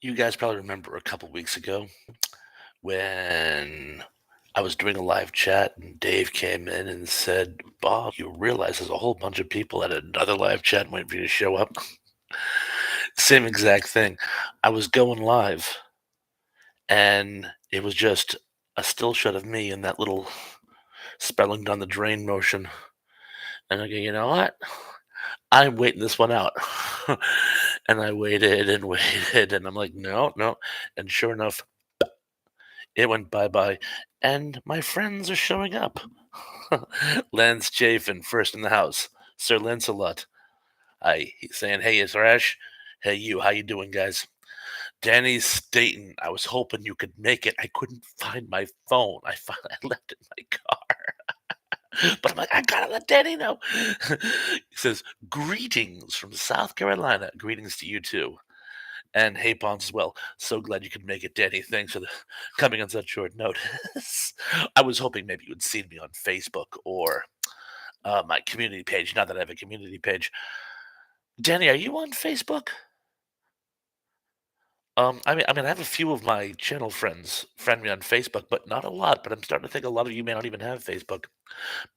You guys probably remember a couple weeks ago when I was doing a live chat and Dave came in and said, Bob, you realize there's a whole bunch of people at another live chat waiting for you to show up? Same exact thing. I was going live and it was just a still shot of me in that little spelling down the drain motion. And I go, you know what? I'm waiting this one out. And I waited and waited and I'm like, no, no. And sure enough, it went bye-bye, and my friends are showing up. Lance Chafin, first in the house. Sir Lancelot. He's saying, "Hey, it's Rash. Hey, you. How you doing, guys?" Danny Staten. I was hoping you could make it. I couldn't find my phone. I finally I left it in my car, but I'm like, I gotta let Danny know. He says, "Greetings from South Carolina. Greetings to you too." And hey, Bonds as well. So glad you could make it, Danny. Thanks for coming on such short notice. I was hoping maybe you would see me on Facebook or my community page. Not that I have a community page. Danny, are you on Facebook? I have a few of my channel friends friend me on Facebook, but not a lot. But I'm starting to think a lot of you may not even have Facebook.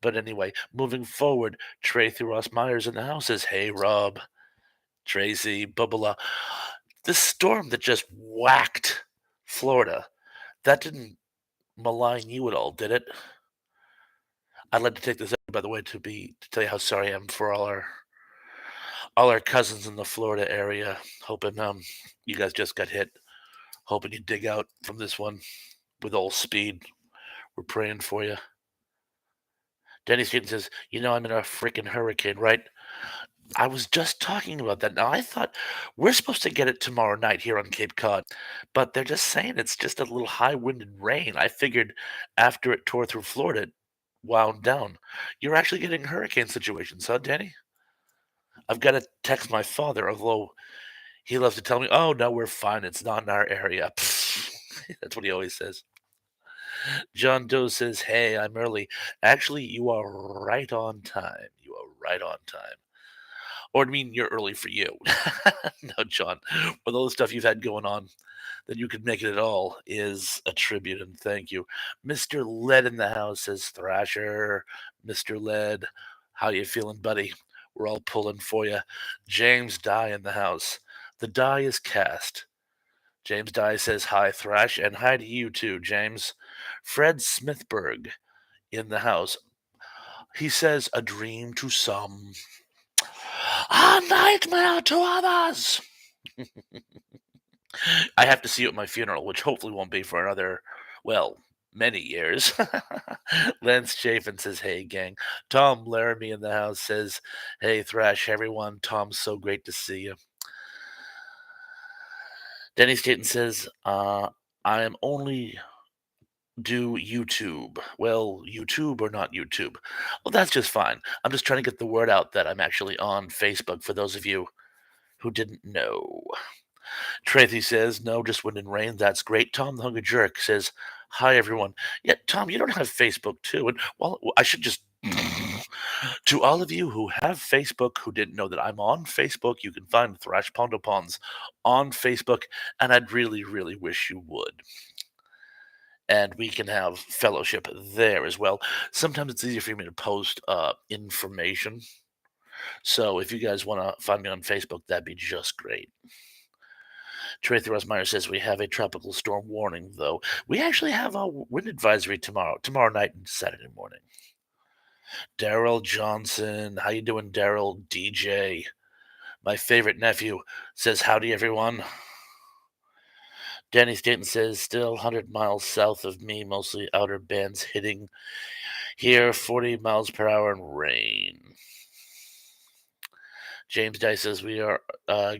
But anyway, moving forward, Tracy Ross Myers in the house says, "Hey, Rob, Tracy, blah blah blah." This storm that just whacked Florida, that didn't malign you at all, did it? I'd like to take this, by the way, to tell you how sorry I am for all our cousins in the Florida area. Hoping you guys just got hit. Hoping you dig out from this one with all speed. We're praying for you. Denny Seaton says, I'm in a freaking hurricane, right? I was just talking about that. Now, I thought we're supposed to get it tomorrow night here on Cape Cod, but they're just saying it's just a little high wind and rain. I figured after it tore through Florida, it wound down. You're actually getting hurricane situations, huh, Danny? I've got to text my father, although he loves to tell me, "Oh, no, we're fine. It's not in our area." That's what he always says. John Doe says, "Hey, I'm early." Actually, you are right on time. You are right on time. Or I mean, you're early for you. No, John, with all the stuff you've had going on, that you could make it at all is a tribute, and thank you. Mr. Lead in the house says, Thrasher, Mr. Lead, how you feeling, buddy? We're all pulling for you. James Dye in the house. The die is cast. James Dye says, hi, Thrash, and hi to you too, James. Fred Smithberg in the house. He says, a dream to some, a nightmare to others. I have to see you at my funeral, which hopefully won't be for another, well, many years. Lance Chafin says, hey, gang. Tom Laramie in the house says, hey, Thrash, everyone. Tom, so great to see you. Denny Staten says, I am only do YouTube. Well, YouTube or not YouTube? Well, that's just fine. I'm just trying to get the word out that I'm actually on Facebook for those of you who didn't know. Tracy says, no, just wind and rain. That's great. Tom the Hungry Jerk says, hi, everyone. Yeah, Tom, you don't have Facebook, too. And, well, I should just. To all of you who have Facebook who didn't know that I'm on Facebook, you can find Thrash Pondo Ponds on Facebook, and I'd really, really wish you would. And we can have fellowship there as well. Sometimes it's easier for me to post information. So if you guys want to find me on Facebook, that'd be just great. Tracy Rosmeyer says we have a tropical storm warning, though. We actually have a wind advisory tomorrow night and Saturday morning. Daryl Johnson, how you doing, Daryl? DJ, my favorite nephew, says howdy, everyone. Danny Staten says still 100 miles south of me, mostly outer bands hitting here, 40 miles per hour and rain. James Dye says we are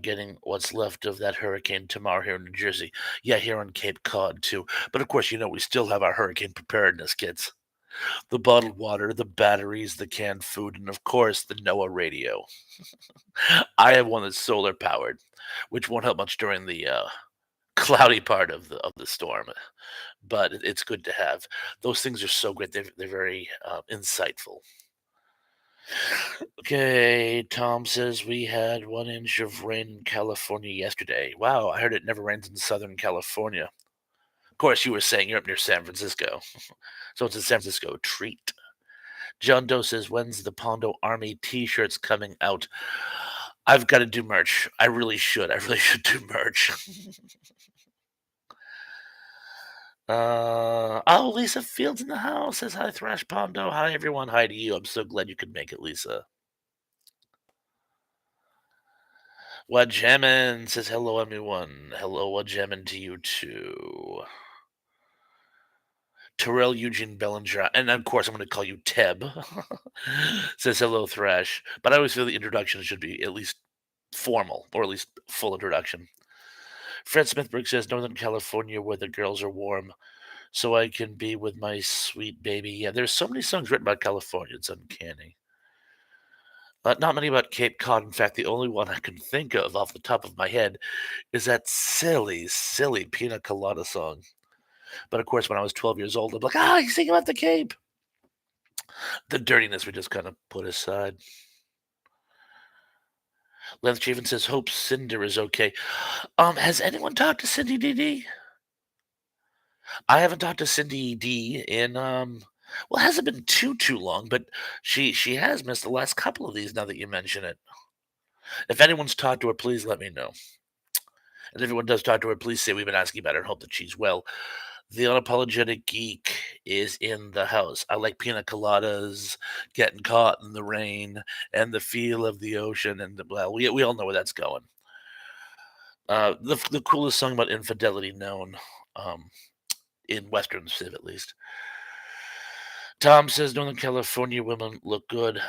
getting what's left of that hurricane tomorrow here in New Jersey. Yeah, here on Cape Cod, too. But of course, we still have our hurricane preparedness kits. The bottled water, the batteries, the canned food, and of course, the NOAA radio. I have one that's solar powered, which won't help much during the cloudy part of the storm, but it's good to have. Those things are so great. They're very insightful. Okay, Tom says we had 1 inch of rain in California yesterday. Wow, I heard it never rains in Southern California. Of course, you were saying you're up near San Francisco, so it's a San Francisco treat. John Doe says, when's the Pondo Army t-shirts coming out? I've got to do merch. I really should. I really should do merch. Oh, Lisa Fields in the house says, hi, Thrash Pondo. Hi, everyone. Hi to you. I'm so glad you could make it, Lisa. What jammin' says, hello, everyone. Hello, what jammin' to you, too. Terrell Eugene Bellinger, and of course, I'm going to call you Teb, says, hello, Thrash. But I always feel the introduction should be at least formal, or at least full introduction. Fred Smithberg says, Northern California, where the girls are warm, so I can be with my sweet baby. Yeah, there's so many songs written about California, it's uncanny. Not many about Cape Cod. In fact, the only one I can think of off the top of my head is that silly, silly Pina Colada song. But of course, when I was 12 years old, I'm like, he's singing about the Cape. The dirtiness we just kind of put aside. Lance Cheven says, hope Cinder is okay. Has anyone talked to Cindy DD? I haven't talked to Cindy D in well, it hasn't been too long, but she has missed the last couple of these now that you mention it. If anyone's talked to her, please let me know. And if anyone does talk to her, please say we've been asking about her and hope that she's well. The unapologetic geek is in the house. I like pina coladas, getting caught in the rain, and the feel of the ocean. And well, we all know where that's going. The coolest song about infidelity known, um, in Western Civ at least. Tom says Northern California women look good.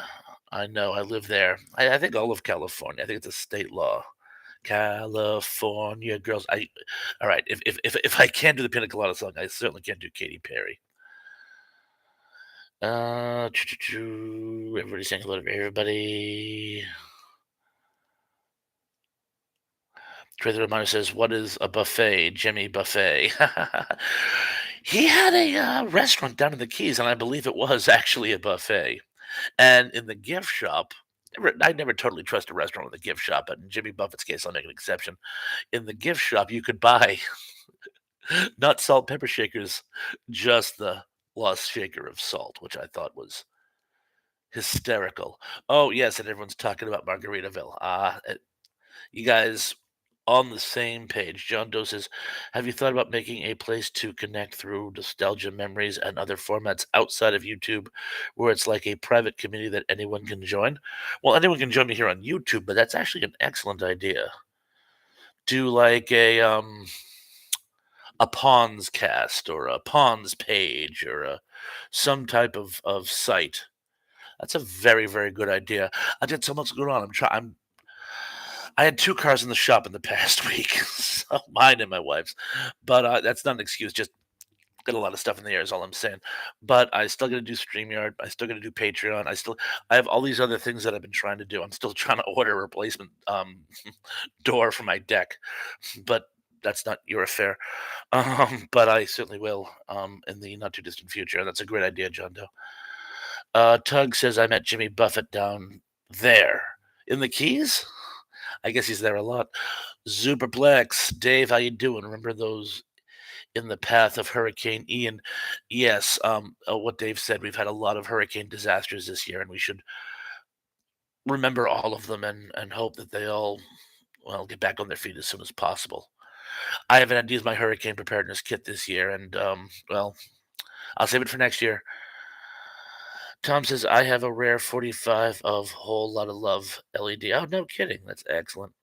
I know, I live there. I think all of California. I think it's a state law. California girls. All right. If I can't do the Pina Colada song, I certainly can't do Katy Perry. Everybody's saying hello to everybody. Trey the Reminder says, "What is a buffet?" Jimmy Buffet. He had a restaurant down in the Keys, and I believe it was actually a buffet. And in the gift shop, I never totally trust a restaurant with a gift shop, but in Jimmy Buffett's case, I'll make an exception. In the gift shop, you could buy not salt pepper shakers, just the lost shaker of salt, which I thought was hysterical. Oh, yes, and everyone's talking about Margaritaville. You guys on the same page. John Doe says, have you thought about making a place to connect through nostalgia memories and other formats outside of YouTube where it's like a private community that anyone can join? Well, anyone can join me here on YouTube, but that's actually an excellent idea. Do like a pawns cast or a pawns page or some type of site. That's a very, very good idea. I did so much going on. I had 2 cars in the shop in the past week, so mine and my wife's, but, that's not an excuse, just got a lot of stuff in the air is all I'm saying, but I still gotta do StreamYard, I still gotta do Patreon, I have all these other things that I've been trying to do. I'm still trying to order a replacement, door for my deck, but that's not your affair. But I certainly will, in the not too distant future. That's a great idea, John Doe. Tug says, I met Jimmy Buffett down there. In the Keys? I guess he's there a lot. Superplex, Dave, how you doing? Remember those in the path of Hurricane Ian? Yes, what Dave said, we've had a lot of hurricane disasters this year, and we should remember all of them and hope that they all, well, get back on their feet as soon as possible. I haven't had to use my hurricane preparedness kit this year, and, well, I'll save it for next year. Tom says, I have a rare 45 of Whole Lot of Love LED. Oh, no kidding. That's excellent.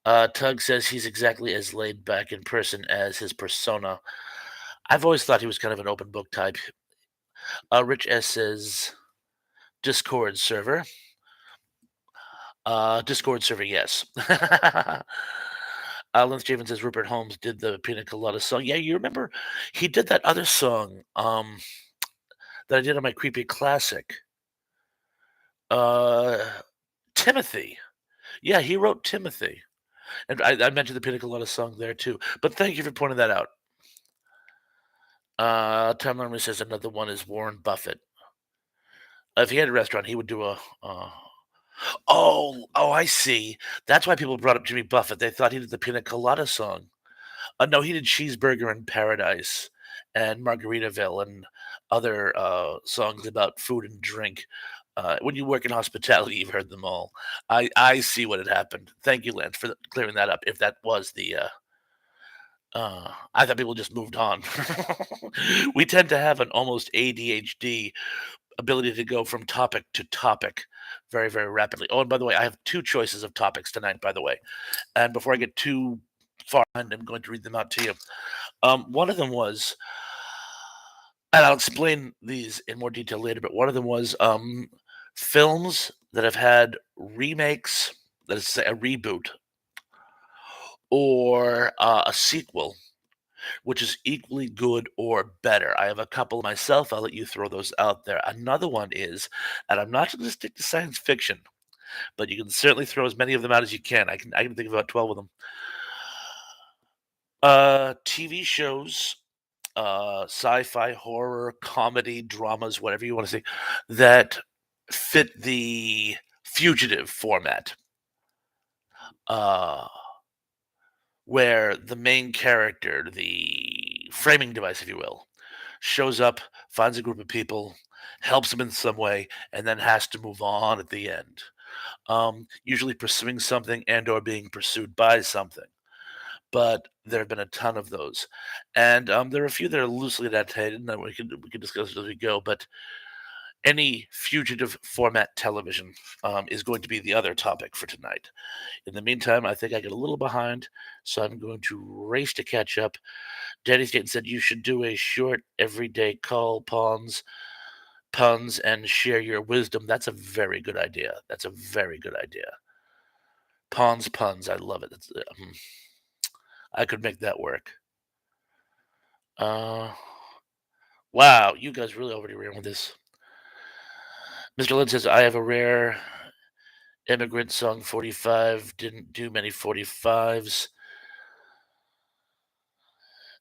Tug says he's exactly as laid back in person as his persona. I've always thought he was kind of an open book type. Rich S says Discord server. Discord server, yes. Lance Javen says Rupert Holmes did the Pina Colada song. Yeah, you remember he did that other song that I did on my Creepy Classic. Uh, Timothy. Yeah, he wrote Timothy. And I mentioned the Pina Colada song there too. But thank you for pointing that out. Tom Lerman says another one is Warren Buffett. If he had a restaurant, he would do a. Oh, I see. That's why people brought up Jimmy Buffett. They thought he did the Pina Colada song. No, he did Cheeseburger in Paradise and Margaritaville and other songs about food and drink. When you work in hospitality, you've heard them all. I see what had happened. Thank you, Lance, for clearing that up. If that was I thought people just moved on. We tend to have an almost ADHD ability to go from topic to topic very, very rapidly. Oh, and by the way, I have two choices of topics tonight, by the way. And before I get too far, I'm going to read them out to you. One of them was, and I'll explain these in more detail later, but one of them was films that have had remakes, that is a reboot, or a sequel, which is equally good or better. I have a couple myself. I'll let you throw those out there. Another one is, and I'm not going to stick to science fiction, but you can certainly throw as many of them out as you can. I can think of about 12 of them. TV shows, sci-fi, horror, comedy, dramas, whatever you want to say, that fit the fugitive format. Uh, where the main character, the framing device, if you will, shows up, finds a group of people, helps them in some way, and then has to move on at the end. Usually pursuing something and or being pursued by something. But there have been a ton of those, and there are a few that are loosely adapted, and we can discuss it as we go. But any fugitive format television is going to be the other topic for tonight. In the meantime, I think I get a little behind, so I'm going to race to catch up. Danny Staten said you should do a short everyday call puns and share your wisdom. That's a very good idea. That's a very good idea. Puns. I love it. I could make that work. Uh, wow, you guys really already ran with this. Mr. Lynn says I have a rare immigrant song 45. Didn't do many 45s.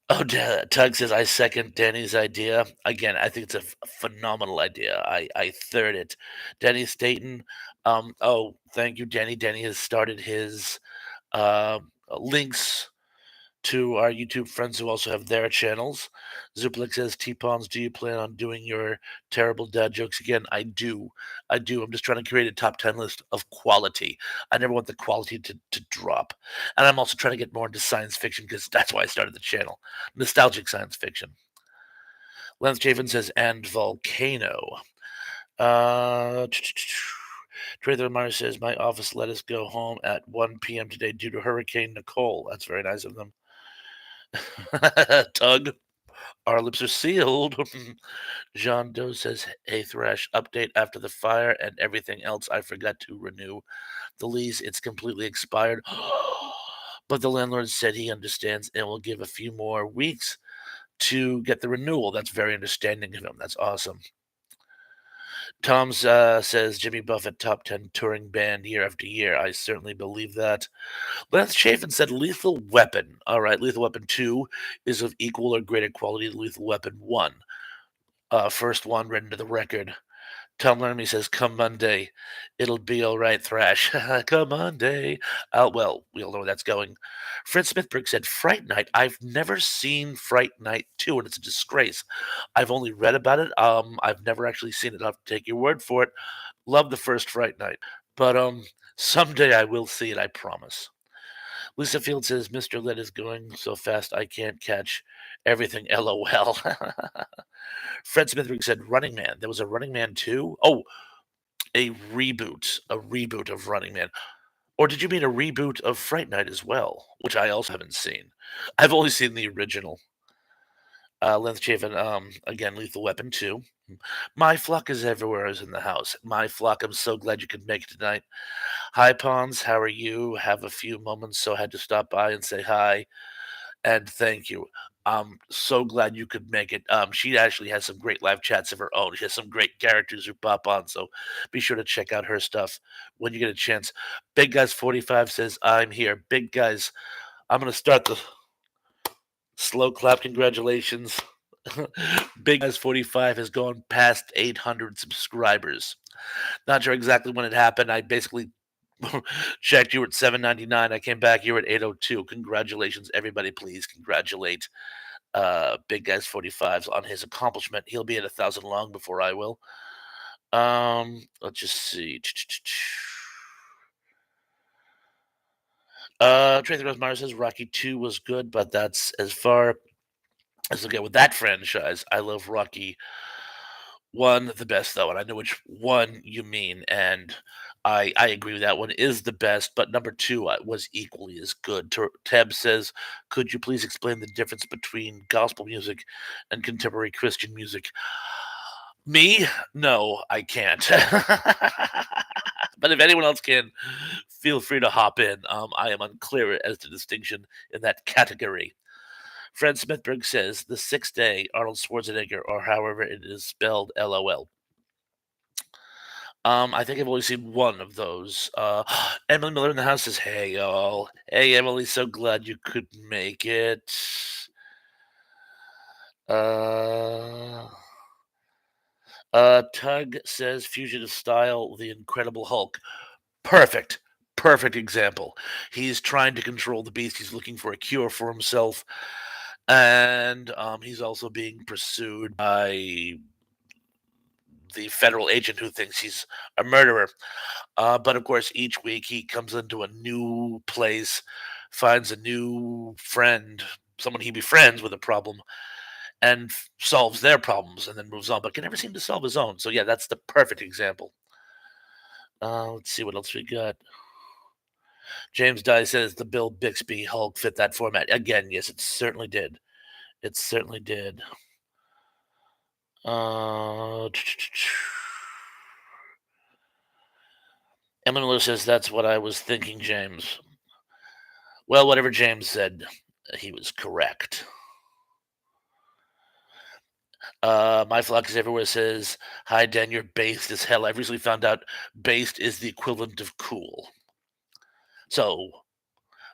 Oh, Tug says I second Danny's idea. Again, I think it's a phenomenal idea. I third it. Danny Staten. Oh, thank you, Danny. Danny has started his links to our YouTube friends who also have their channels. Zuplik says, T-Pons, do you plan on doing your terrible dad jokes again? I do. I do. I'm just trying to create a top 10 list of quality. I never want the quality to drop. And I'm also trying to get more into science fiction because that's why I started the channel. Nostalgic science fiction. Lance Chafin says, and Volcano. Uh, Trey Myers says, my office let us go home at 1 p.m. today due to Hurricane Nicole. That's very nice of them. Tug, our lips are sealed. Jean Doe says, hey, Thrash, update after the fire and everything else. I forgot to renew the lease. It's completely expired. But the landlord said he understands and will give a few more weeks to get the renewal. That's very understanding of him. That's awesome. Tom's says Jimmy Buffett top 10 touring band year after year. I certainly believe that. Lance Chafin said Lethal Weapon. All right, Lethal Weapon 2 is of equal or greater quality to Lethal Weapon 1. First one read into the record. Tom Laramie says, come Monday. It'll be all right, Thrash. Come Monday. Well, we all know where that's going. Fred Smithberg said, Fright Night. I've never seen Fright Night 2, and it's a disgrace. I've only read about it. I've never actually seen it. I'll have to take your word for it. Love the first Fright Night. But someday I will see it, I promise. Lisa Field says, Mr. Led is going so fast I can't catch everything. LOL. Fred Smithberg said, Running Man. There was a Running Man 2? Oh, a reboot of Running Man. Or did you mean a reboot of Fright Night as well, which I also haven't seen? I've only seen the original. Length Chafin, again, Lethal Weapon 2. My Flock is everywhere is in the house. My Flock, I'm so glad you could make it tonight. Hi, Pons, how are you? Have a few moments, so I had to stop by and say hi and thank you. I'm so glad you could make it. She actually has some great live chats of her own. She has some great characters who pop on, so be sure to check out her stuff when you get a chance. Big Guys 45 says, I'm here. Big Guys, I'm going to start the slow clap congratulations. Big Guys 45 has gone past 800 subscribers. Not sure exactly when it happened. I basically checked. You were at 799. I came back. You were at 802. Congratulations, everybody! Please congratulate Big Guys 45's on his accomplishment. He'll be at 1,000 long before I will. Let's just see. Tracy Rosemary says Rocky 2 was good, but that's as far as I get with that franchise. I love Rocky 1 the best though, and I know which one you mean, and I agree with that one is the best, but number 2 was equally as good. Tab says, "Could you please explain the difference between gospel music and contemporary Christian music?" Me? No, I can't. But if anyone else can, feel free to hop in. I am unclear as to distinction in that category. Fred Smithberg says, "The sixth day, Arnold Schwarzenegger, or however it is spelled, LOL." I think I've only seen one of those. Emily Miller in the house says, "Hey, y'all. Hey, Emily, so glad you could make it." Uh, Tug says, "Fugitive Style, The Incredible Hulk." Perfect. Perfect example. He's trying to control the beast. He's looking for a cure for himself. And he's also being pursued by the federal agent who thinks he's a murderer. But of course, each week he comes into a new place, finds a new friend, someone he befriends with a problem, and solves their problems and then moves on, but can never seem to solve his own. So, yeah, that's the perfect example. Let's see what else we got. James Dye says the Bill Bixby Hulk fit that format. Again, yes, it certainly did. It certainly did. Uh, Emily Miller says that's what I was thinking, James. Well, whatever James said, he was correct. My Flock is Everywhere says, "Hi, Dan, you're based as hell. I've recently found out based is the equivalent of cool. So,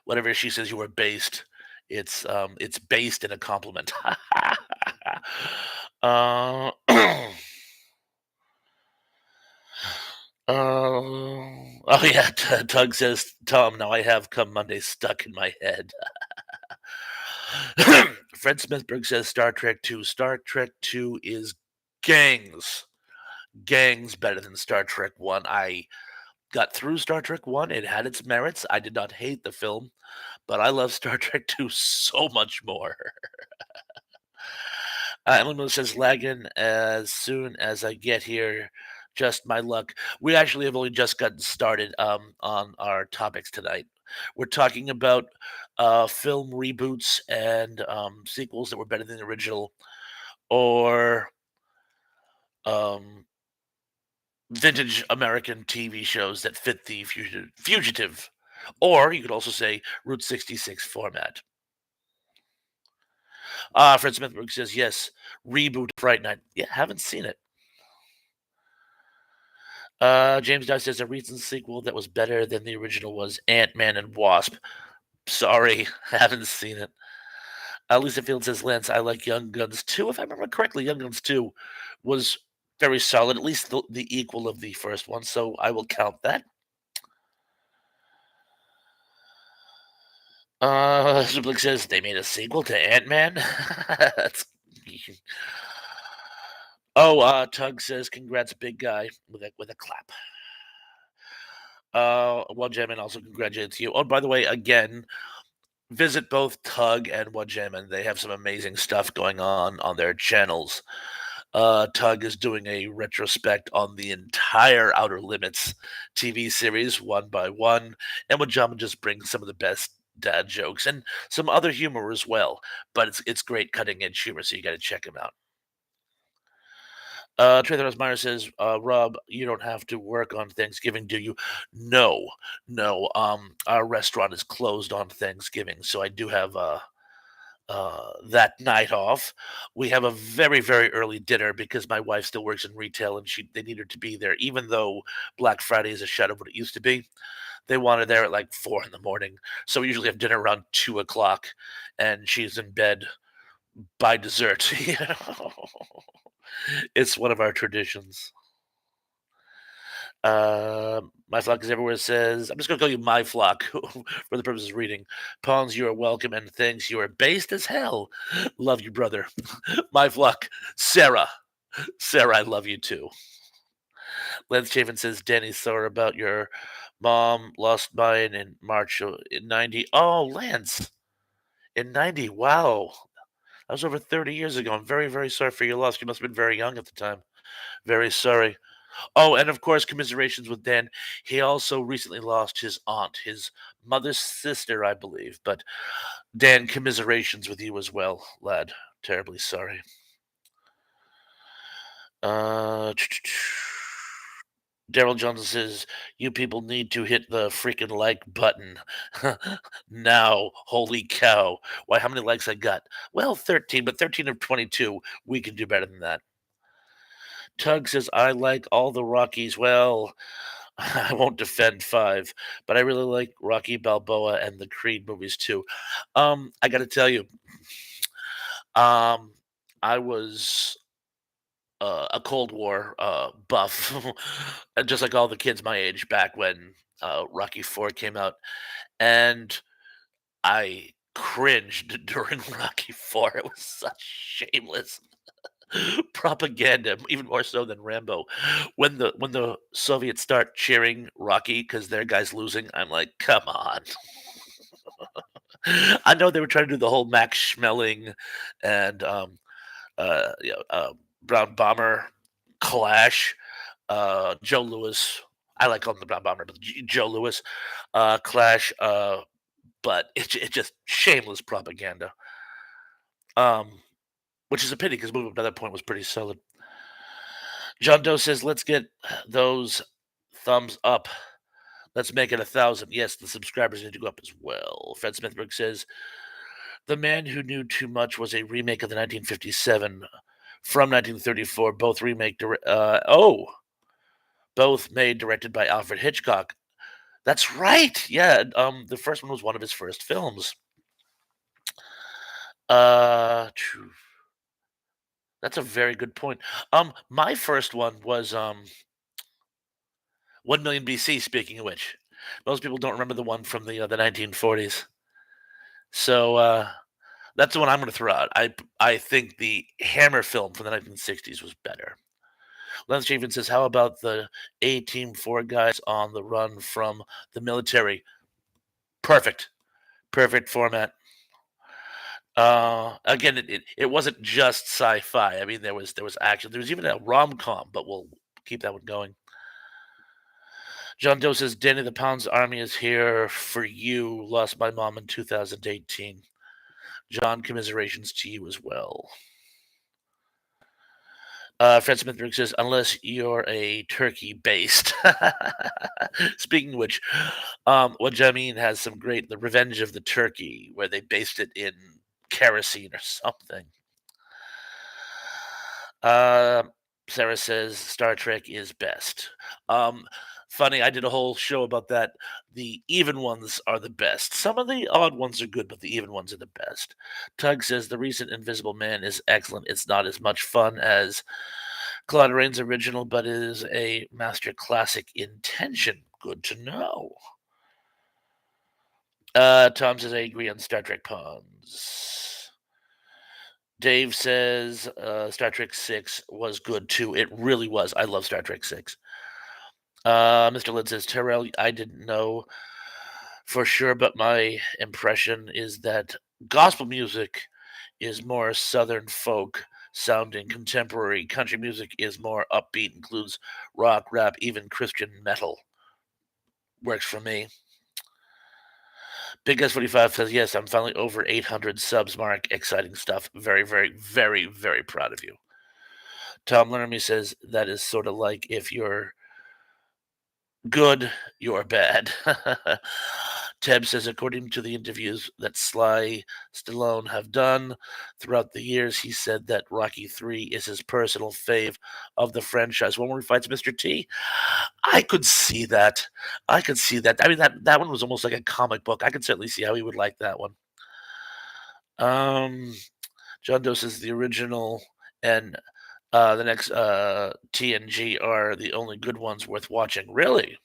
whatever she says you were based, it's based in a compliment." uh, oh yeah, Tug says, "Tom, now I have Come Monday stuck in my head." Fred Smithberg says Star Trek 2. Star Trek 2 is gangs. Gangs better than Star Trek 1. I got through Star Trek 1. It had its merits. I did not hate the film, but I love Star Trek 2 so much more. Emily Miller says, "Lagging as soon as I get here. Just my luck." We actually have only just gotten started on our topics tonight. We're talking about film reboots and sequels that were better than the original, or um, vintage American TV shows that fit the fugitive, or you could also say Route 66 format. Fred Smithberg says, "Yes, reboot Fright Night." Yeah, haven't seen it. James Dye says a recent sequel that was better than the original was Ant-Man and Wasp. Sorry, haven't seen it. Lisa Field says, "Lance, I like Young Guns 2." If I remember correctly, Young Guns 2 was very solid, at least the equal of the first one, so I will count that. Zublik says they made a sequel to Ant-Man. That's Oh, Tug says, "Congrats, big guy," with a clap. One Jamin also congratulates you. Oh, by the way, again, visit both Tug and One Jamin. They have some amazing stuff going on their channels. Tug is doing a retrospect on the entire Outer Limits TV series, one by one, and One just brings some of the best dad jokes and some other humor as well. But it's great cutting edge humor, so you got to check him out. Trey Meyer says, "Rob, you don't have to work on Thanksgiving, do you?" No, no. Our restaurant is closed on Thanksgiving, so I do have that night off. We have a very, very early dinner because my wife still works in retail and they need her to be there, even though Black Friday is a shadow of what it used to be. They want her there at like 4 in the morning. So we usually have dinner around 2 o'clock, and she's in bed by dessert. Yeah. It's one of our traditions. My flock is everywhere says, I'm just gonna call you my flock for the purposes of reading. Pawns, you are welcome, and thanks. You are based as hell. Love you, brother. My flock, Sarah. Sarah, I love you too. Lance Chafin says, Danny, sorry about your mom. Lost mine in March in 90. Oh, Lance, in 90. Wow. That was over 30 years ago. I'm very, very sorry for your loss. You must have been very young at the time. Very sorry. Oh, and of course, commiserations with Dan. He also recently lost his aunt, his mother's sister, I believe. But Dan, commiserations with you as well, lad. Terribly sorry. Uh, Daryl Johnson says, "You people need to hit the freaking like button now." Holy cow! Why? How many likes I got? Well, 13, but 13 of 22. We can do better than that. Tug says, "I like all the Rockies." Well, I won't defend 5, but I really like Rocky Balboa and the Creed movies too. I gotta tell you, um, I was, a Cold War, buff, just like all the kids my age back when, Rocky 4 came out, and I cringed during Rocky 4. It was such shameless propaganda, even more so than Rambo. When the Soviets start cheering Rocky because their guy's losing, I'm like, "Come on." I know they were trying to do the whole Max Schmeling and, you know, Brown Bomber clash, Joe Louis. I like calling him the Brown Bomber, but Joe Louis, clash, but it just shameless propaganda, um, which is a pity because movie up to that point was pretty solid. John Doe says, "Let's get those thumbs up. Let's make it 1,000." Yes, the subscribers need to go up as well. Fred Smithberg says, "The Man Who Knew Too Much" was a remake of the 1957 from 1934. Both made directed by Alfred Hitchcock. That's right. Yeah, the first one was one of his first films. True. That's a very good point. My first one was 1,000,000 BC. Speaking of which, most people don't remember the one from the 1940s. So that's the one I'm going to throw out. I think the Hammer film from the 1960s was better. Lance Chafin says, "How about the A Team 4 guys on the run from the military?" Perfect, perfect format. Again, it wasn't just sci-fi. I mean, there was action. There was even a rom-com, but we'll keep that one going. John Doe says, "Danny the Pound's Army is here for you. Lost my mom in 2018." John, commiserations to you as well. Fred Smithberg says, "Unless you're a turkey based." Speaking of which, what Jameen has some great The Revenge of the Turkey, where they based it in kerosene or something. Uh, Sarah says Star Trek is best. Um, Funny, I did a whole show about that. The even ones are the best. Some of the odd ones are good, but the even ones are the best. Tug says the recent Invisible Man is excellent. It's not as much fun as Claude Rains' original, but is a master classic in tension. Good to know. Tom says I agree on Star Trek puns. Dave says Star Trek 6 was good too. It really was. I love Star Trek 6. Mr. Lynn says, Terrell, I didn't know for sure, but my impression is that gospel music is more Southern folk sounding. Contemporary country music is more upbeat, includes rock, rap, even Christian metal. Works for me. Big S45 says, yes, I'm finally over 800 subs, Mark. Exciting stuff. Very, very, very, very proud of you. Tom Lermy says, that is sort of like if you're good, you're bad. Teb says, according to the interviews that Sly Stallone have done throughout the years, he said that Rocky 3 is his personal fave of the franchise. One where he fights Mr. T. I could see that. I could see that. I mean, that one was almost like a comic book. I could certainly see how he would like that one. Um, John Doe says the original and the next TNG are the only good ones worth watching. Really?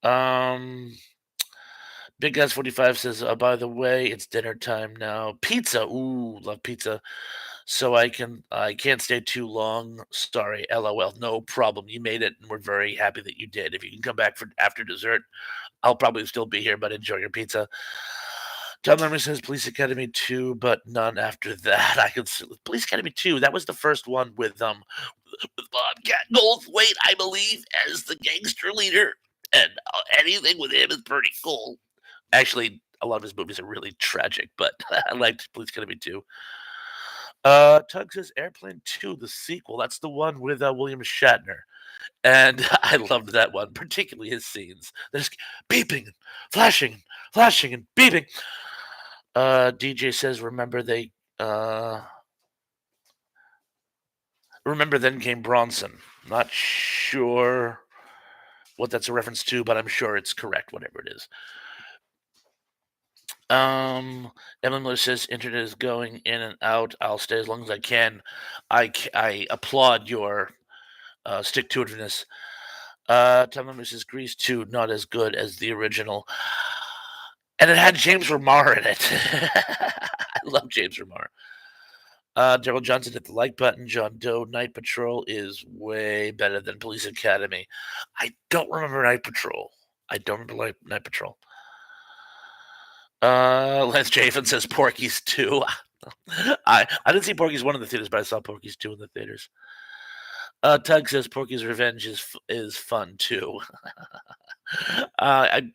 Um, Big Guys 45 says, by the way, it's dinner time now. Pizza. Ooh, love pizza. So I can't stay too long. Sorry, LOL. No problem. You made it, and we're very happy that you did. If you can come back for after dessert, I'll probably still be here, but enjoy your pizza. John Lemon says Police Academy 2, but none after that. Police Academy 2, that was the first one with Bobcat Goldthwait, I believe, as the gangster leader. And anything with him is pretty cool. Actually, a lot of his movies are really tragic, but I liked Police Academy 2. Tug says Airplane 2, the sequel. That's the one with William Shatner. And I loved that one, particularly his scenes. They're just beeping, and flashing, and beeping. DJ says, remember then came Bronson. Not sure what that's a reference to, but I'm sure it's correct, whatever it is. Emily Miller says, internet is going in and out. I'll stay as long as I can. I applaud your stick to itiveness. Tom Lemon says, Grease 2, not as good as the original. And it had James Remar in it. I love James Remar. Daryl Johnson hit the like button. John Doe, Night Patrol is way better than Police Academy. I don't remember Night Patrol. I don't remember Night Patrol. Lance Chafin says Porky's 2. I didn't see Porky's 1 in the theaters, but I saw Porky's 2 in the theaters. Tug says Porky's Revenge is fun too. I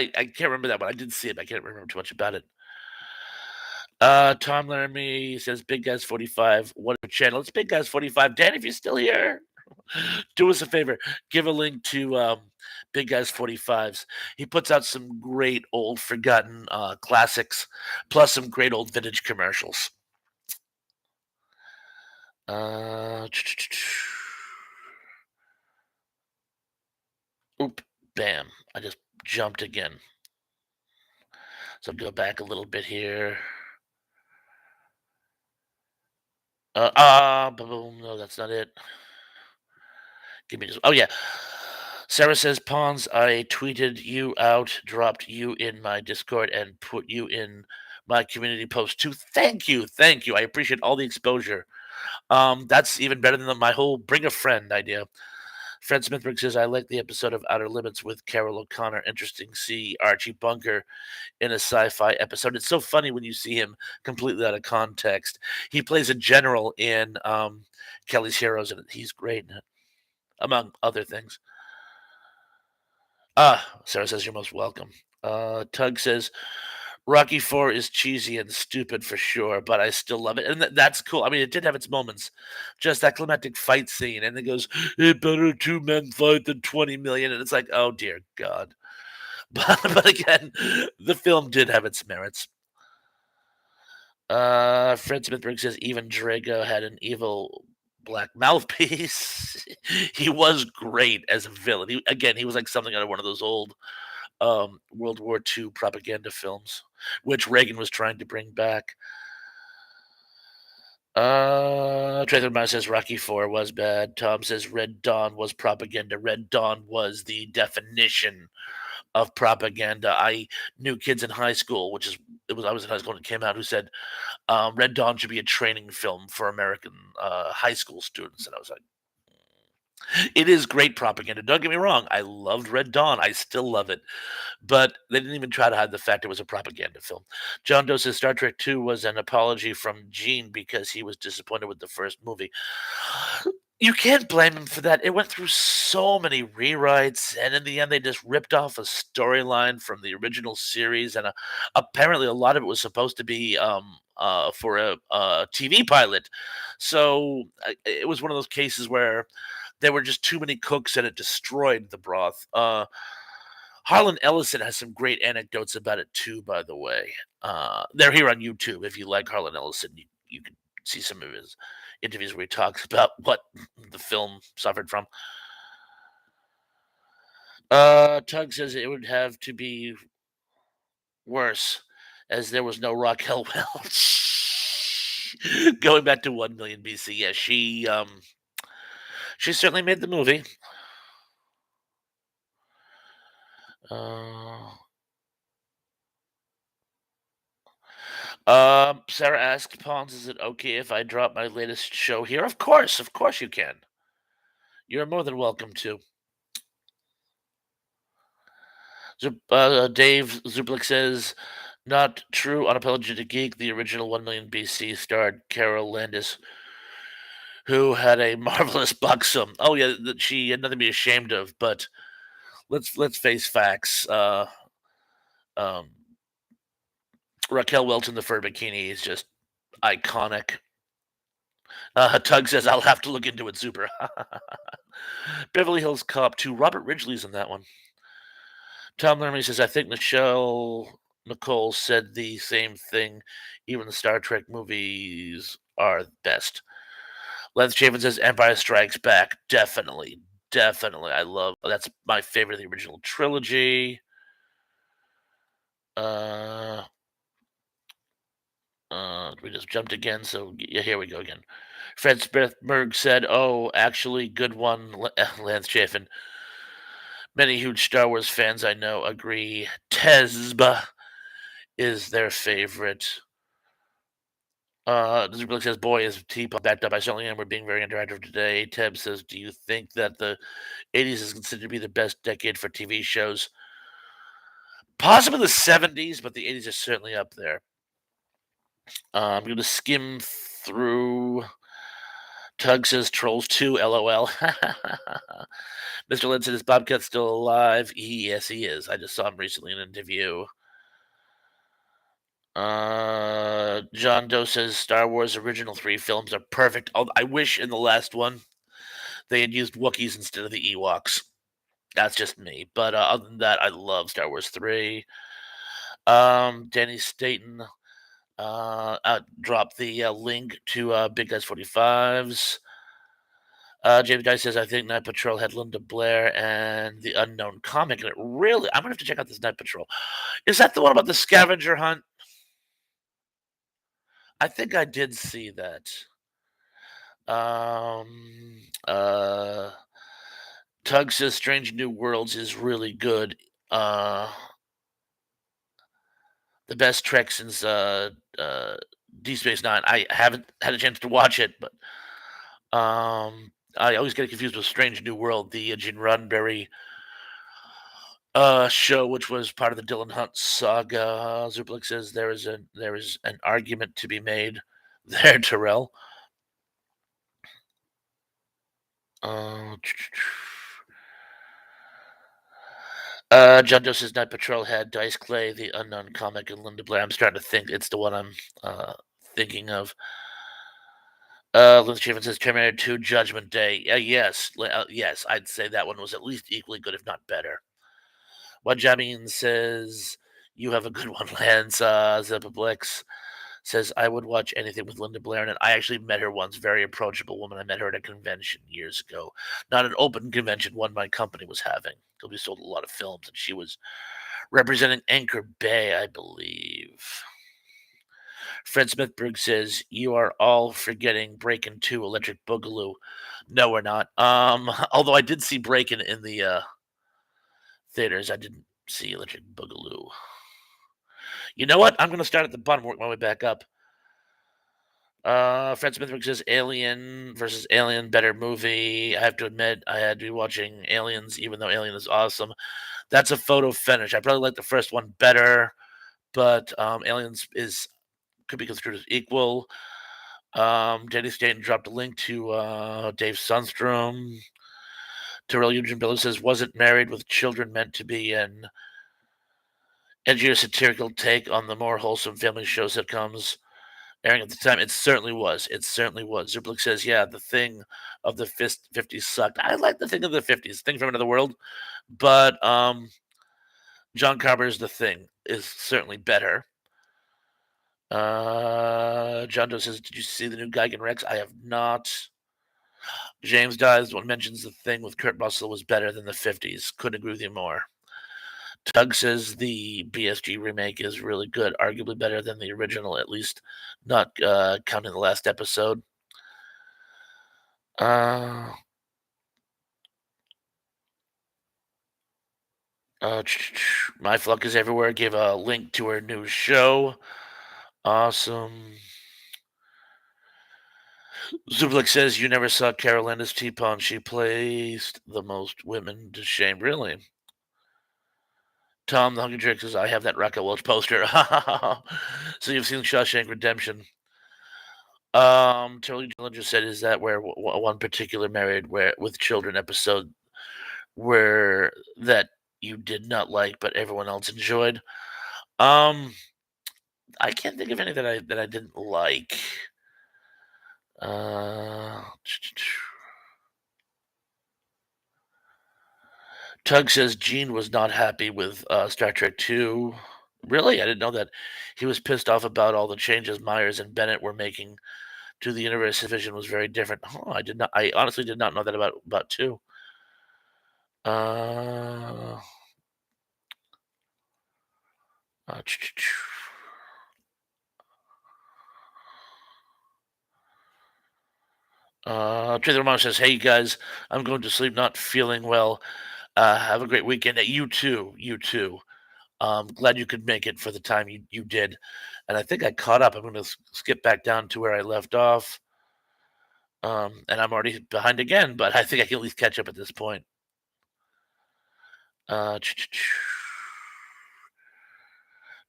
can't remember that one. I did see it. But I can't remember too much about it. Tom Laramie says Big Guys 45. What a channel. It's Big Guys 45. Dan, if you're still here, do us a favor. Give a link to Big Guys 45's. He puts out some great old forgotten classics, plus some great old vintage commercials. Oop, bam. I just jumped again. So go back a little bit here. Boom. No, that's not it. Give me just. Oh yeah. Sarah says, Pawns, I tweeted you out, dropped you in my Discord, and put you in my community post too. Thank you, thank you. I appreciate all the exposure. That's even better than my whole bring a friend idea. Fred Smithberg says, I like the episode of Outer Limits with Carol O'Connor. Interesting. See Archie Bunker in a sci-fi episode. It's so funny when you see him completely out of context. He plays a general in Kelly's Heroes, and he's great in it, among other things. Sarah says you're most welcome. Tug says Rocky 4 is cheesy and stupid for sure, but I still love it. And that's cool. I mean, it did have its moments. Just that climactic fight scene, and it goes, it better 2 men fight than 20 million. And it's like, oh dear God. But again, the film did have its merits. Fred Smithberg says even Drago had an evil black mouthpiece. He was great as a villain. He was like something out of one of those old World War II propaganda films, which Reagan was trying to bring back. Trader Mouse says Rocky 4 was bad. Tom says Red Dawn was propaganda. Red Dawn was the definition of propaganda. I knew kids in high school, I was in high school and it came out, who said Red Dawn should be a training film for American high school students, and I was like, it is great propaganda. Don't get me wrong. I loved Red Dawn. I still love it. But they didn't even try to hide the fact it was a propaganda film. John Doe says Star Trek 2 was an apology from Gene because he was disappointed with the first movie. You can't blame him for that. It went through so many rewrites, and in the end, they just ripped off a storyline from the original series, and apparently a lot of it was supposed to be for a TV pilot. So it was one of those cases where there were just too many cooks, and it destroyed the broth. Harlan Ellison has some great anecdotes about it too, by the way. They're here on YouTube. If you like Harlan Ellison, you can see some of his interviews where he talks about what the film suffered from. Tug says it would have to be worse, as there was no Raquel Welch. Going back to 1 million BC, yeah, she certainly made the movie. Uh, Sarah asked Pawns, "Is it okay if I drop my latest show here?" Of course you can. You're more than welcome to. Dave Zublik says, "Not true. Unapologetic Geek, the original 1 million BC starred Carol Landis, who had a marvelous buxom. Oh yeah, that she had nothing to be ashamed of. But let's face facts. Um, Raquel Welch in the fur bikini is just iconic. Tug says, "I'll have to look into it, Super." Beverly Hills Cop 2. Robert Ridgely's in that one. Tom Lerman says, "I think Michelle Nicole said the same thing. Even the Star Trek movies are best." Lance Chapin says, "Empire Strikes Back." Definitely. Definitely. That's my favorite of the original trilogy. Uh, we just jumped again, so yeah, here we go again. Fred Smithberg said, "Oh, actually, good one, Lance Chafin. Many huge Star Wars fans I know agree. Tesba is their favorite." Zubrlik says, "Boy, is T-Pop backed up. I certainly am. We're being very interactive today." Teb says, "Do you think that the 80s is considered to be the best decade for TV shows?" Possibly the 70s, but the 80s are certainly up there. I'm going to skim through. Tug says, "Trolls 2, LOL." Mr. Lynn said, "Is Bobcat still alive?" Yes, he is. I just saw him recently in an interview. John Doe says, "Star Wars original 3 films are perfect. I wish in the last one they had used Wookiees instead of the Ewoks." That's just me. But other than that, I love Star Wars 3. Danny Staten dropped the link to Big Guys 45s. James Guy says, "I think Night Patrol had Linda Blair and the Unknown Comic." And it really, I'm going to have to check out this Night Patrol. Is that the one about the scavenger hunt? I think I did see that. Uh, Tug says Strange New Worlds is really good. Uh, the best Trek since D Space Nine. I haven't had a chance to watch it, but I always get confused with Strange New World, the Gene Roddenberry show, which was part of the Dylan Hunt saga. Zuplik says there is an argument to be made there, Terrell. Uh, John Doe says Night Patrol had Dice Clay, the Unknown Comic, and Linda Blair. I'm starting to think it's the one I'm thinking of. Lindsay Chafin says Terminator 2 Judgment Day. Yes, yes, I'd say that one was at least equally good, if not better. What Jamin says, "You have a good one, Lance." Zepaplex says, "I would watch anything with Linda Blair in it." I actually met her once, very approachable woman. I met her at a convention years ago. Not an open convention, one my company was having. Because we sold a lot of films, and she was representing Anchor Bay, I believe. Fred Smithberg says, "You are all forgetting Breakin' 2 Electric Boogaloo." No, we're not. Although I did see Breakin' in the theaters, I didn't see Electric Boogaloo. You know what? I'm gonna start at the bottom, work my way back up. Fred Smithberg says Alien versus Alien, better movie. I have to admit, I had to be watching Aliens, even though Alien is awesome. That's a photo finish. I probably like the first one better, but Aliens is could be construed as equal. Danny Staten dropped a link to Dave Sunstrom. Terrell Eugene Billow says, "Wasn't Married with Children meant to be an edgier satirical take on the more wholesome family show sitcoms airing at the time?" It certainly was. It certainly was. Zublik says, "Yeah, the thing of the 50s sucked." I like the thing of the 50s, Thing from Another World, but John Carpenter's The Thing is certainly better. John Doe says, "Did you see the new Geigen Rex?" I have not. James Dies one mentions The Thing with Kurt Russell was better than the 50s. Couldn't agree with you more. Doug says the BSG remake is really good, arguably better than the original, at least not counting the last episode. Uh, My Fluck is Everywhere gave a link to her new show. Awesome. Zublik says you never saw Carolina's T-Pawn. She placed the most women to shame. Really? Tom the Hungry Drake says I have that Raquel Welch poster. So you've seen Shawshank Redemption. Charlie Dillinger said, "Is that where one particular married where with children episode where that you did not like, but everyone else enjoyed?" Um, I can't think of any that I didn't like. Uh, Tug says Gene was not happy with Star Trek 2. Really? I didn't know that. He was pissed off about all the changes Myers and Bennett were making to the universe. His vision was very different. Oh, I did not. I honestly did not know that about 2. Uh, uh, Trader Mom says, "Hey guys, I'm going to sleep, not feeling well. Have a great weekend. You too. You too. Glad you could make it for the time you did. And I think I caught up. I'm going to skip back down to where I left off. And I'm already behind again, but I think I can at least catch up at this point. Uh,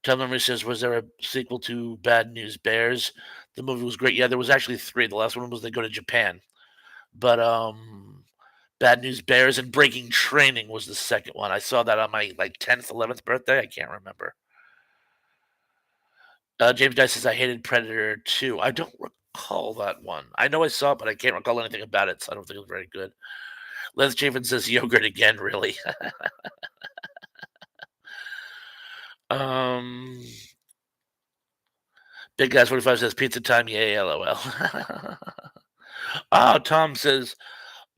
Tell Memory says, was there a sequel to Bad News Bears? The movie was great. Yeah, there was actually 3. The last one was they go to Japan. But Bad News Bears and Breaking Training was the second one. I saw that on my like 10th, 11th birthday. I can't remember. James Dice says I hated Predator 2. I don't recall that one. I know I saw it, but I can't recall anything about it, so I don't think it was very good. Les Chafin says yogurt again, really. um, Big Guys 45 says pizza time, yay, lol. Tom says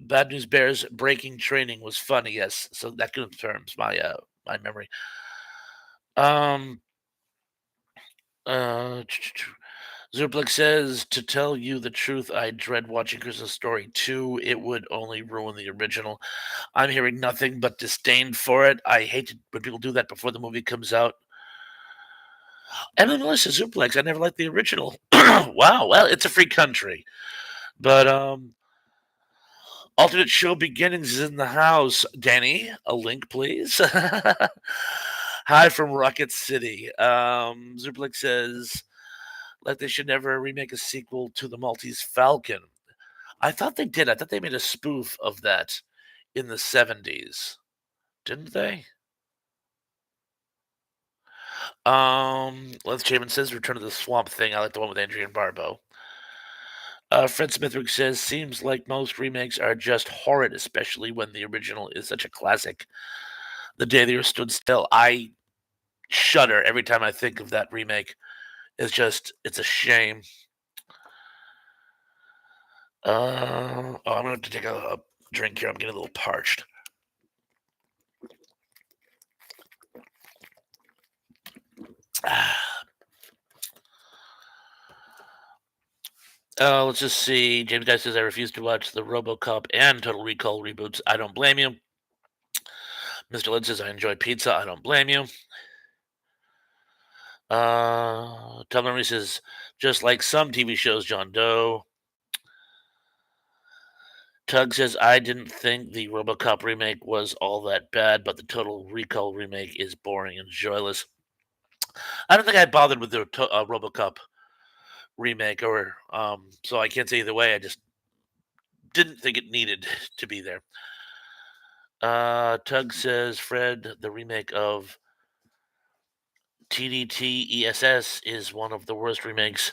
Bad News Bears Breaking Training was funny. Yes, so that confirms my memory. Um, uh, Zuplik says, to tell you the truth, I dread watching Christmas Story 2. It would only ruin the original. I'm hearing nothing but disdain for it. I hate when people do that before the movie comes out. Emma Melissa Zuplex, I never liked the original. Wow, well, it's a free country. But alternate show beginnings is in the house. Danny, a link, please. Hi from Rocket City. Zuplex says, like they should never remake a sequel to the Maltese Falcon. I thought they did. I thought they made a spoof of that in the 70s. Didn't they? Les Chapin says Return of the Swamp Thing. I like the one with Adrian Barbeau. Fred Smithwick says, seems like most remakes are just horrid, especially when the original is such a classic. The Day the Earth Stood Still. I shudder every time I think of that remake. It's a shame. I'm gonna have to take a drink here. I'm getting a little parched. Let's just see. James Guy says I refuse to watch the RoboCop and Total Recall reboots. I don't blame you. Mr. Lynn says I enjoy pizza. I don't blame you. Tom Memory says just like some TV shows, John Doe. Tug says I didn't think the RoboCop remake was all that bad, but the Total Recall remake is boring and joyless. I don't think I bothered with the RoboCop remake, or so I can't say either way. I just didn't think it needed to be there. Tug says, Fred, the remake of TDT ESS is one of the worst remakes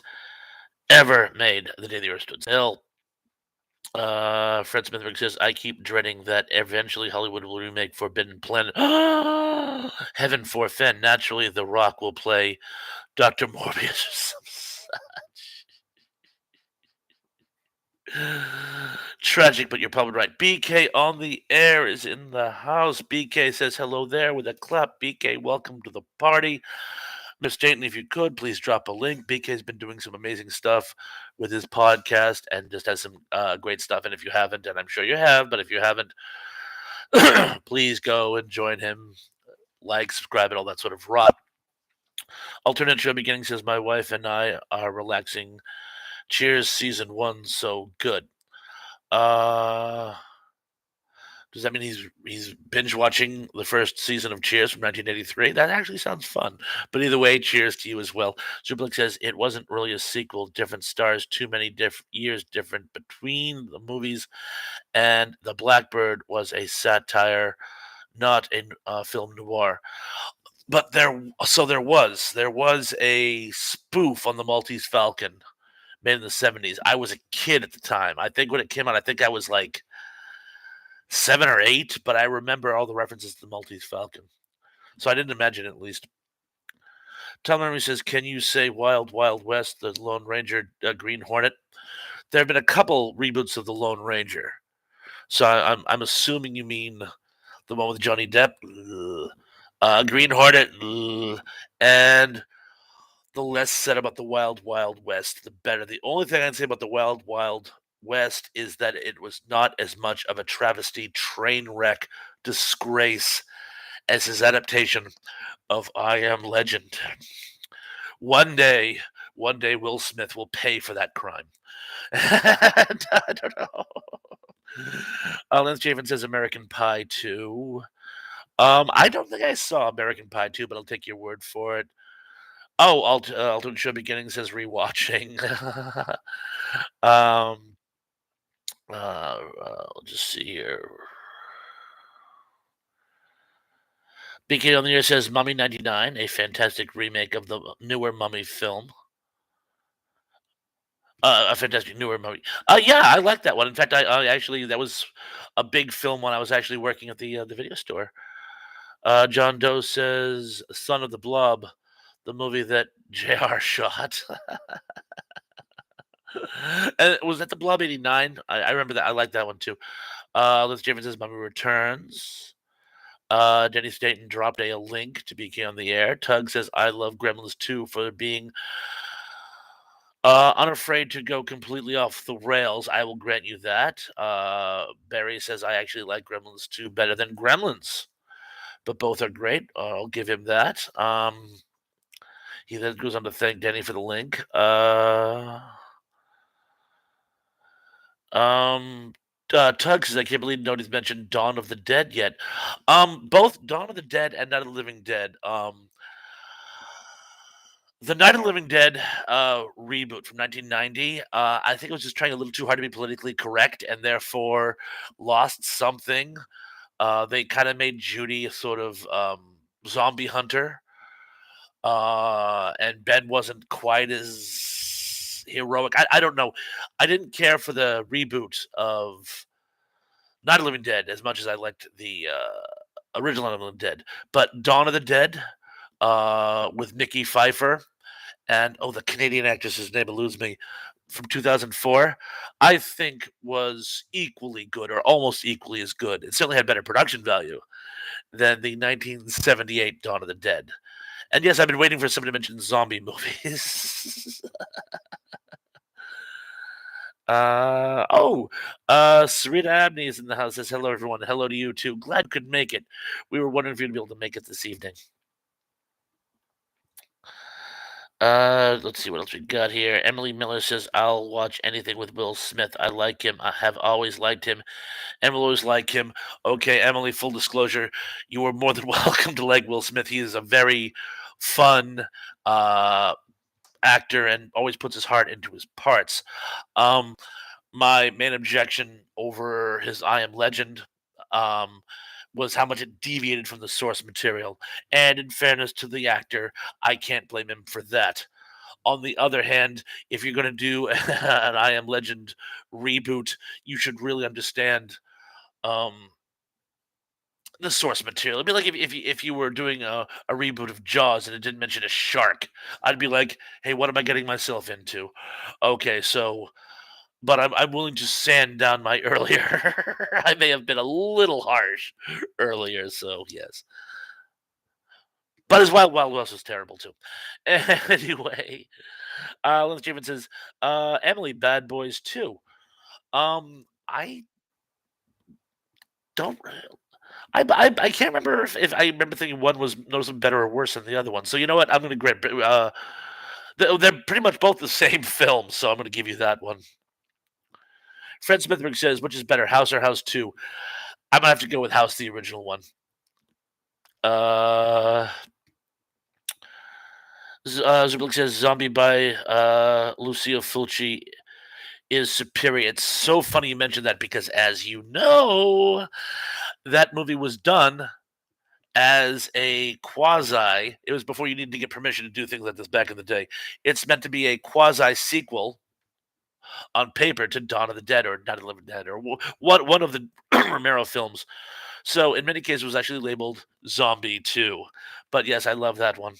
ever made. The Day the Earth Stood Still. Fred Smithwick says, I keep dreading that eventually Hollywood will remake Forbidden Planet. Heaven forfend. Naturally, The Rock will play Dr. Morbius or some such. Tragic, but you're probably right. BK on the air is in the house. BK says hello there with a clap. BK, welcome to the party. Miss Dayton, if you could, please drop a link. BK's been doing some amazing stuff with his podcast and just has some great stuff. And if you haven't, and I'm sure you have, but if you haven't, please go and join him. Like, subscribe, and all that sort of rot. Alternate show beginning says my wife and I are relaxing. Cheers, season one, so good. Uh, does that mean he's binge watching the first season of Cheers from 1983? That actually sounds fun. But either way, cheers to you as well. Superblick says it wasn't really a sequel, different stars, too many years different between the movies, and The Blackbird was a satire, not a film noir. But there was a spoof on the Maltese Falcon made in the 70s. I was a kid at the time. I think when it came out, I think I was like 7 or 8, but I remember all the references to the Maltese Falcon. So I didn't imagine it, at least. Tom Memory says, "Can you say Wild Wild West, the Lone Ranger, Green Hornet?" There have been a couple reboots of the Lone Ranger, so I'm assuming you mean the one with Johnny Depp, Green Hornet, and the less said about the Wild Wild West, the better. The only thing I can say about the Wild Wild West is that it was not as much of a travesty, train wreck, disgrace as his adaptation of I Am Legend. One day, one day, Will Smith will pay for that crime. And I don't know. Lance Javen says American Pie 2. I don't think I saw American Pie 2, but I'll take your word for it. Oh, Alternate Show Beginning says rewatching. um, let's just see here. BK on the air says Mummy 99, a fantastic remake of the newer Mummy film. A fantastic newer Mummy. Yeah, I like that one. In fact, I actually that was a big film when I was actually working at the video store. John Doe says Son of the Blob, the movie that JR shot. And was that the Blob 89? I remember that. I like that one too. Liz James says Mummy Returns. Denny Staten dropped a link to BK on the air. Tug says I love Gremlins 2 for being unafraid to go completely off the rails. I will grant you that. Barry says I actually like Gremlins 2 better than Gremlins, but both are great. I'll give him that. He then goes on to thank Denny for the link. Tug says I can't believe nobody's mentioned Dawn of the Dead yet. Both Dawn of the Dead and Night of the Living Dead. The Night of the Living Dead reboot from 1990, I think it was just trying a little too hard to be politically correct and therefore lost something. They kind of made Judy a sort of zombie hunter, and Ben wasn't quite as heroic. I don't know. I didn't care for the reboot of Night of the Living Dead as much as I liked the original Night of the Living Dead. But Dawn of the Dead with Mickey Pfeiffer and the Canadian actress's name eludes me from 2004, I think was equally good or almost equally as good. It certainly had better production value than the 1978 Dawn of the Dead. And yes, I've been waiting for somebody to mention zombie movies. Sarita Abney is in the house. Says hello, everyone. Hello to you too. Glad you could make it. We were wondering if you'd be able to make it this evening. Let's see what else we got here. Emily Miller says, I'll watch anything with Will Smith. I like him. I have always liked him and will always like him. Okay, Emily, full disclosure, you are more than welcome to like Will Smith. He is a very fun actor and always puts his heart into his parts. My main objection over his I Am Legend was how much it deviated from the source material. And in fairness to the actor, I can't blame him for that. On the other hand, if you're going to do an I Am Legend reboot, you should really understand the source material. It'd be like if you were doing a reboot of Jaws and it didn't mention a shark. I'd be like, hey, what am I getting myself into? Okay, so but I'm willing to sand down my earlier. I may have been a little harsh earlier, so yes. But his Wild Wild West was terrible too. Anyway, Lance Javen says, Emily, Bad Boys 2. I don't. I can't remember if I remember thinking one was noticeably better or worse than the other one. So you know what? I'm going to grant. They're pretty much both the same film, so I'm going to give you that one. Fred Smithberg says, which is better, House or House 2? I'm going to have to go with House, the original one. Uh, Zublik says, Zombie by Lucio Fulci is superior. It's so funny you mentioned that because, as you know, that movie was done as a quasi. It was before you needed to get permission to do things like this back in the day. It's meant to be a quasi sequel on paper to Dawn of the Dead or Night of the Living Dead or one of the Romero films. So in many cases, it was actually labeled Zombie 2. But yes, I love that one,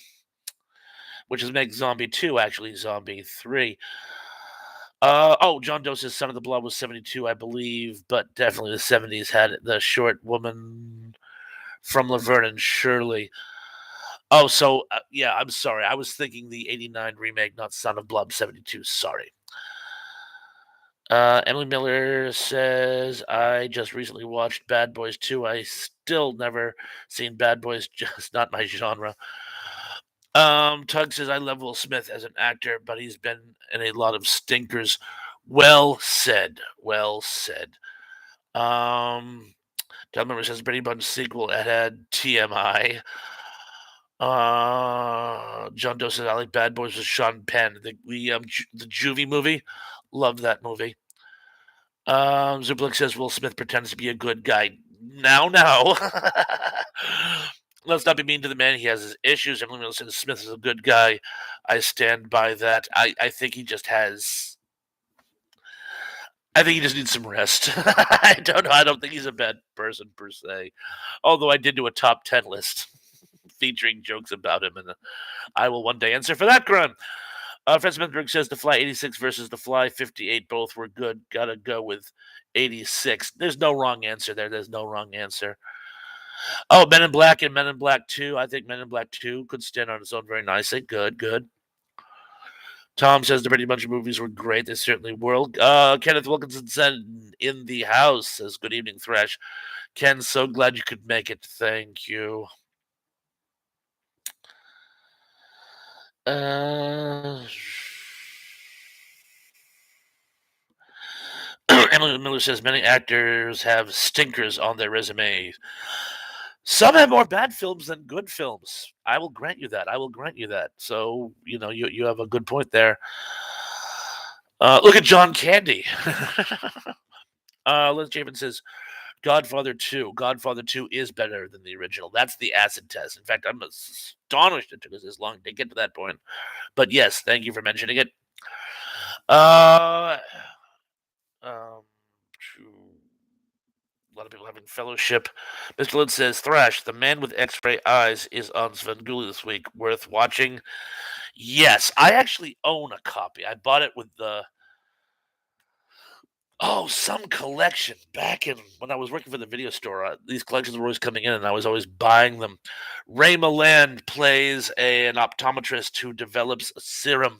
which is make Zombie 2 actually Zombie 3. John Doe's Son of the Blood was 72, I believe, but definitely the 70s had the short woman from Laverne and Shirley. Oh, so yeah, I'm sorry. I was thinking the '89 remake, not Son of Blood '72. Sorry. Emily Miller says, I just recently watched Bad Boys 2. I still never seen Bad Boys, just not my genre. Tug says, I love Will Smith as an actor, but he's been in a lot of stinkers. Well said. Well said. Tom Member says, Brady Bunch sequel. It had TMI. John Doe says, I like Bad Boys with Sean Penn. The Juvie movie. Love that movie. Zublik says Will Smith pretends to be a good guy. Now. Let's not be mean to the man. He has his issues. Emily Miller says Smith is a good guy. I stand by that. I think he just has. I think he just needs some rest. I don't know. I don't think he's a bad person per se. Although I did do a top 10 list featuring jokes about him, and I will one day answer for that crime. Fred Smithberg says The Fly 86 versus The Fly 58 both were good. Gotta go with 86. There's no wrong answer there. There's no wrong answer. Oh, Men in Black and Men in Black 2. I think Men in Black 2 could stand on its own very nicely. Good. Tom says the Brady Bunch of movies were great. They certainly were. Kenneth Wilkinson said in the house says, Good evening, Thresh. Ken, so glad you could make it. Thank you. Emily Miller says many actors have stinkers on their resumes. Some have more bad films than good films. I will grant you that. So you have a good point there. Look at John Candy. Liz Chapin says Godfather 2. Godfather 2 is better than the original. That's the acid test. In fact, I'm astonished it took us this long to get to that point. But yes, thank you for mentioning it. Uh, um, a lot of people having fellowship. Mr. Lynn says, Thrash, The Man with X-Ray Eyes is on Svengoolie this week. Worth watching? Yes, I actually own a copy. I bought it with some collection back in when I was working for the video store. These collections were always coming in, and I was always buying them. Ray Milland plays an optometrist who develops a serum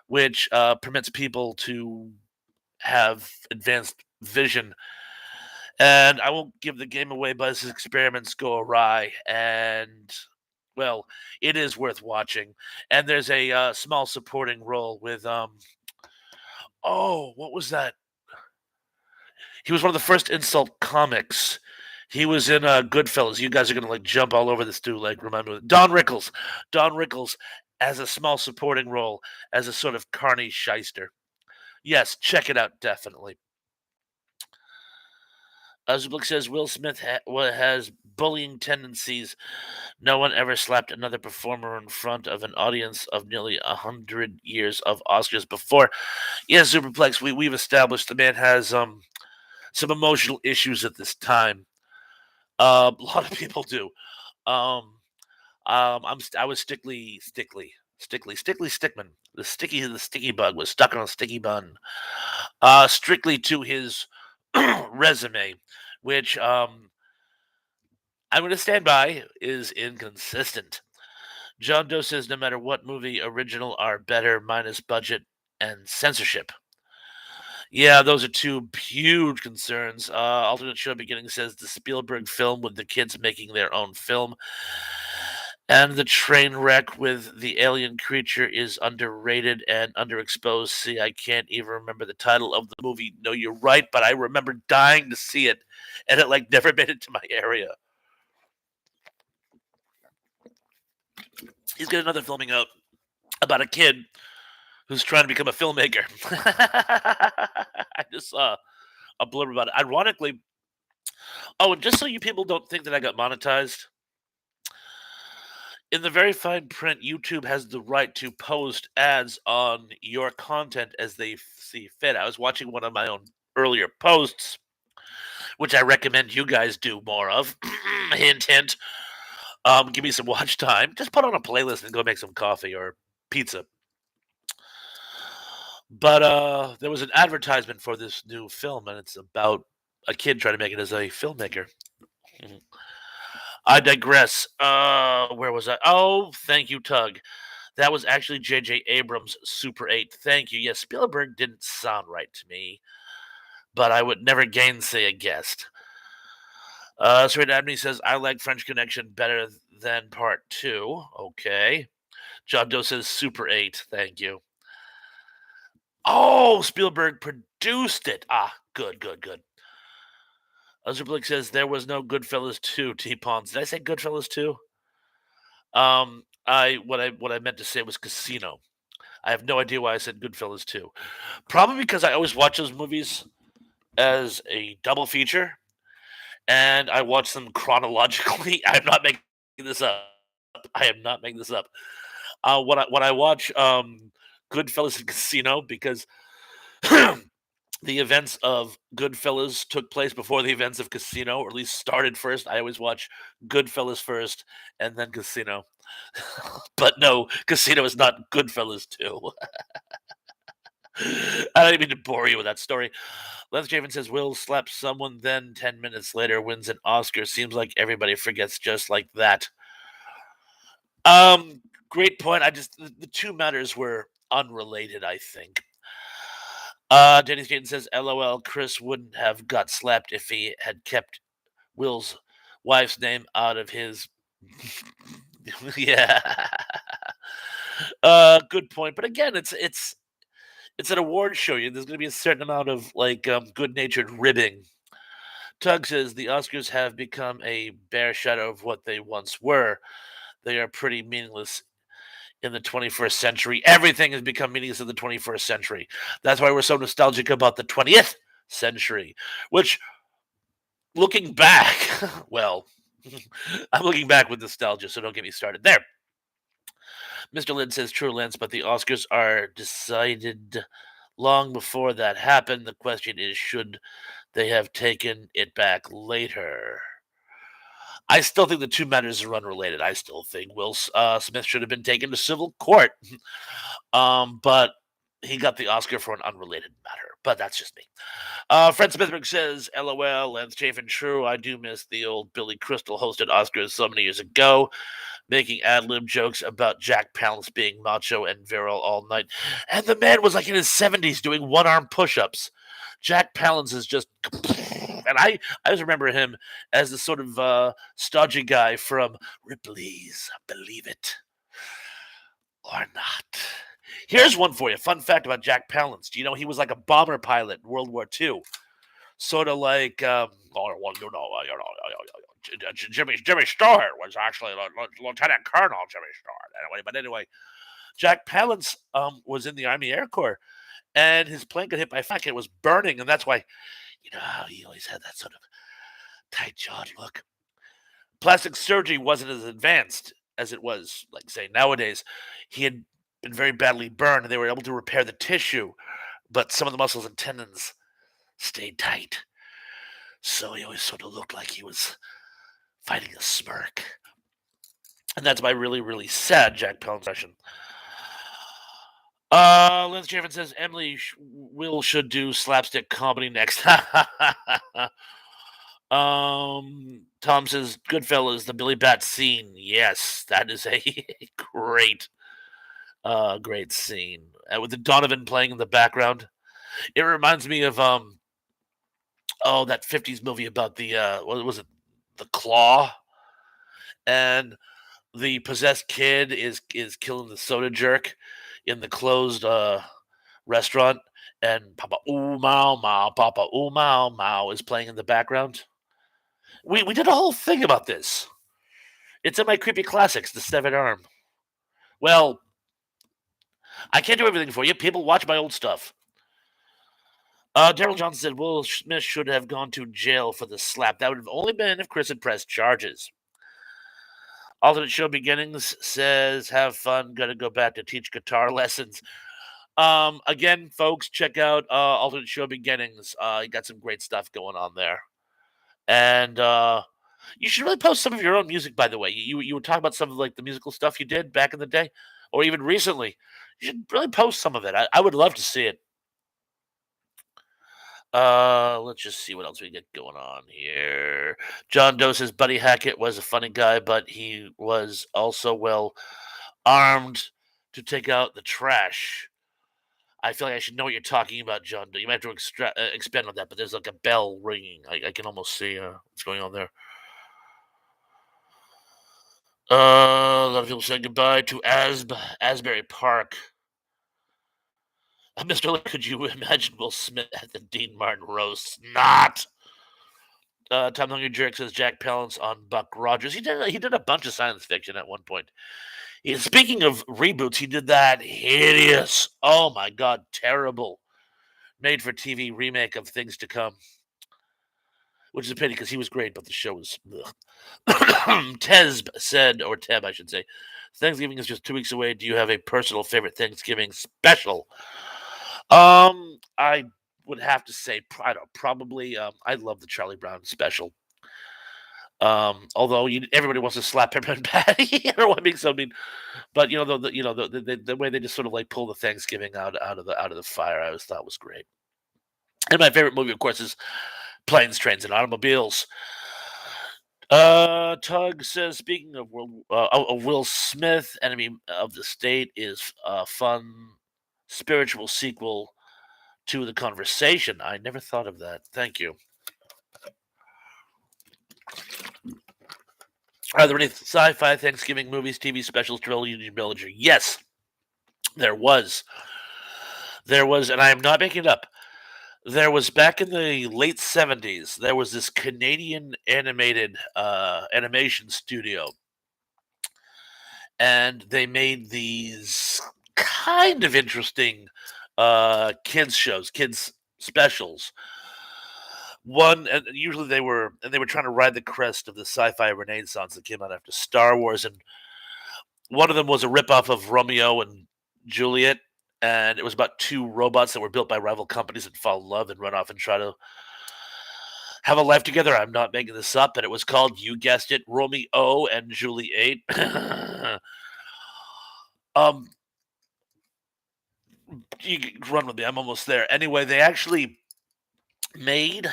which permits people to have advanced vision. And I won't give the game away, but his experiments go awry, and well, it is worth watching. And there's a small supporting role with what was that? He was one of the first insult comics. He was in Goodfellas. You guys are gonna like jump all over this dude. Like, remind me, Don Rickles. Don Rickles as a small supporting role as a sort of carny shyster. Yes, check it out, definitely. Zublik says Will Smith has bullying tendencies. No one ever slapped another performer in front of an audience of nearly 100 years of Oscars before. Yes, Superplex, we've established the man has some emotional issues at this time. A lot of people do. I was stickly. Stickman. The sticky bug was stuck on a sticky bun. Strictly to his resume, which I'm going to stand by, is inconsistent. John Doe says no matter what movie, original are better minus budget and censorship. Yeah, those are two huge concerns. Alternate show beginning says the Spielberg film with the kids making their own film, and the train wreck with the alien creature is underrated and underexposed. See, I can't even remember the title of the movie. No, you're right, but I remember dying to see it, and it like never made it to my area. He's got another filming out about a kid who's trying to become a filmmaker. I just saw a blurb about it. Ironically, oh, and just so you people don't think that I got monetized, in the very fine print, YouTube has the right to post ads on your content as they see fit. I was watching one of my own earlier posts, which I recommend you guys do more of. Hint, hint. Give me some watch time. Just put on a playlist and go make some coffee or pizza. But there was an advertisement for this new film, and it's about a kid trying to make it as a filmmaker. Mhm. I digress. Where was I? Oh, thank you, Tug. That was actually J.J. Abrams' Super 8. Thank you. Yes, Spielberg didn't sound right to me, but I would never gainsay a guest. Straight Abney says, I like French Connection better than Part 2. Okay. John Doe says Super 8. Thank you. Oh, Spielberg produced it. Ah, good, good, good. Uzerblick says there was no Goodfellas 2, T-Pawns. Did I say Goodfellas 2? What I meant to say was Casino. I have no idea why I said Goodfellas 2. Probably because I always watch those movies as a double feature, and I watch them chronologically. I'm not making this up. I am not making this up. When I watch Goodfellas and Casino, because the events of Goodfellas took place before the events of Casino, or at least started first. I always watch Goodfellas first and then Casino. But no, Casino is not Goodfellas 2. I don't even mean to bore you with that story. Les Javen says Will slaps someone, then 10 minutes later wins an Oscar. Seems like everybody forgets just like that. Great point. The two matters were unrelated, I think. Dennis Jaden says, LOL, Chris wouldn't have got slapped if he had kept Will's wife's name out of his. Yeah. Good point. But again, it's an award show. There's going to be a certain amount of like good-natured ribbing. Tug says the Oscars have become a bare shadow of what they once were. They are pretty meaningless in the 21st century. Everything has become meaningless in the 21st century. That's why we're so nostalgic about the 20th century, which, looking back, well, I'm looking back with nostalgia, so don't get me started there. Mr. Lynn says true, Lance, but the Oscars are decided long before that happened. The question is, should they have taken it back later? I still think the two matters are unrelated. I still think Will Smith should have been taken to civil court, but he got the Oscar for an unrelated matter. But that's just me. Fred Smithberg says, LOL, Lance Chafin, true. I do miss the old Billy Crystal hosted Oscars so many years ago, making ad-lib jokes about Jack Palance being macho and virile all night. And the man was like in his 70s doing one-arm push-ups. Jack Palance is just... And I just remember him as the sort of stodgy guy from Ripley's Believe It or Not. Here's one for you. Fun fact about Jack Palance. Do you know he was like a bomber pilot in World War II? Sort of like, Jimmy Stewart was actually Lieutenant Colonel Jimmy Stewart. Anyway, Jack Palance was in the Army Air Corps, and his plane got hit by flak. It was burning, and that's why, how he always had that sort of tight-jawed look. Plastic surgery wasn't as advanced as it was, like, say, nowadays. He had been very badly burned, and they were able to repair the tissue, but some of the muscles and tendons stayed tight. So he always sort of looked like he was fighting a smirk. And that's my really, really sad Jack Palance impression. Lance Chafin says Emily should do slapstick comedy next. Tom says Goodfellas, the Billy Bat scene. Yes, that is a great, great scene. With the Donovan playing in the background, it reminds me of that '50s movie about the what was it, the Claw, and the possessed kid is killing the soda jerk in the closed restaurant, and Papa Ooh Mao Mao, Papa Ooh Mao Mao is playing in the background. We did a whole thing about this. It's in my creepy classics, The Seven Arm. Well, I can't do everything for you. People watch my old stuff. Daryl Johnson said Will Smith should have gone to jail for the slap. That would have only been if Chris had pressed charges. Alternate Show Beginnings says, have fun. Gotta go back to teach guitar lessons. Again, folks, check out Alternate Show Beginnings. You got some great stuff going on there. And you should really post some of your own music, by the way. You were talking about some of like the musical stuff you did back in the day, or even recently. You should really post some of it. I would love to see it. Let's just see what else we get going on here. John Doe says Buddy Hackett was a funny guy, but he was also well armed to take out the trash. I feel like I should know what you're talking about, John Doe. You might have to expand on that, but there's like a bell ringing. I can almost see what's going on there. A lot of people saying goodbye to Asbury Park. Mr. Lee, could you imagine Will Smith at the Dean Martin roast? Not. Tom Hungry Jerk says Jack Palance on Buck Rogers. He did a bunch of science fiction at one point. Speaking of reboots, he did that hideous, oh my god, terrible, made for TV remake of Things to Come, which is a pity because he was great, but the show was. Tez said, or Teb, I should say, Thanksgiving is just 2 weeks away. Do you have a personal favorite Thanksgiving special? I would have to say, I don't probably. I love the Charlie Brown special. Although everybody wants to slap him and Patty, or what being so mean, but the way they just sort of like pull the Thanksgiving out of the fire, I always thought was great. And my favorite movie, of course, is Planes, Trains, and Automobiles. Tug says, speaking of Will Smith, Enemy of the State is a fun spiritual sequel to The Conversation. I never thought of that. Thank you. Are there any sci-fi Thanksgiving movies, TV specials, Drill Union Villager? Yes, there was. There was, and I am not making it up. There was back in the late '70s. There was this Canadian animated animation studio, and they made these kind of interesting kids shows, kids specials. One, and usually they were trying to ride the crest of the sci-fi renaissance that came out after Star Wars, and one of them was a ripoff of Romeo and Juliet, and it was about two robots that were built by rival companies that fall in love and run off and try to have a life together. I'm not making this up, and it was called, you guessed it, Romeo and Juliet. um, you can run with me. I'm almost there. Anyway, they actually made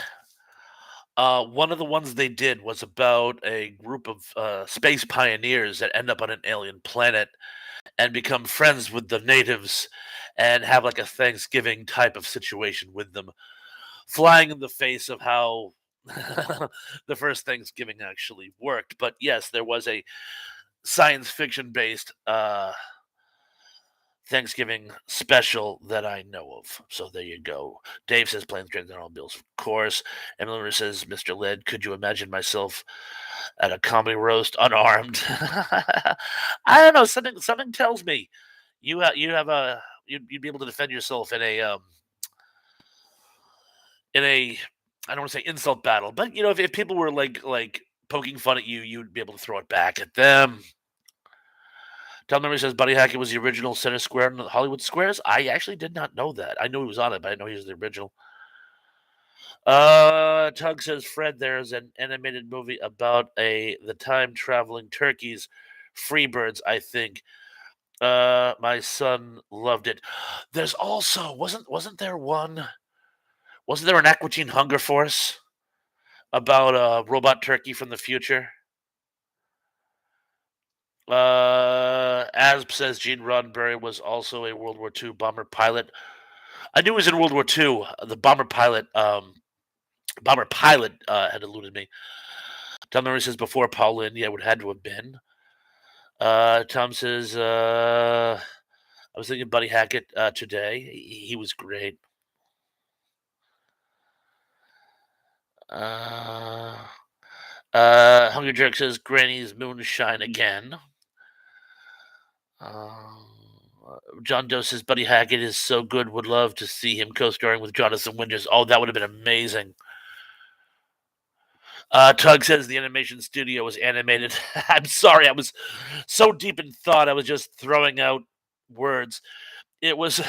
one of the ones they did was about a group of space pioneers that end up on an alien planet and become friends with the natives and have like a Thanksgiving type of situation with them, flying in the face of how the first Thanksgiving actually worked. But yes, there was a science fiction based Thanksgiving special that I know of. So there you go. Dave says Planes, Trains, and Automobiles, of course. Emily says, Mr. Led, could you imagine myself at a comedy roast unarmed? I don't know. Something tells me you'd be able to defend yourself in a I don't want to say insult battle, but if people were like poking fun at you, you'd be able to throw it back at them. Tom Memory says Buddy Hackett was the original center square in the Hollywood Squares. I actually did not know that. I knew he was on it, but I didn't know he was the original. Tug says Fred, there's an animated movie about the time traveling turkeys, Freebirds, I think. My son loved it. There's also wasn't there one? Wasn't there an Aqua Teen Hunger Force about a robot turkey from the future? As says Gene Roddenberry was also a World War II bomber pilot. I knew he was in World War II. The bomber pilot had eluded me. Tom Murray says before Paul Lynde, yeah, it would had to have been. Tom says, I was thinking Buddy Hackett today. He was great. Uh, Hungry Jerk says Granny's moonshine again. John Doe says Buddy Hackett is so good. Would love to see him co-starring with Jonathan Winters. Oh, that would have been amazing. Tug says the animation studio was animated. I'm sorry, I was so deep in thought. I was just throwing out words. It was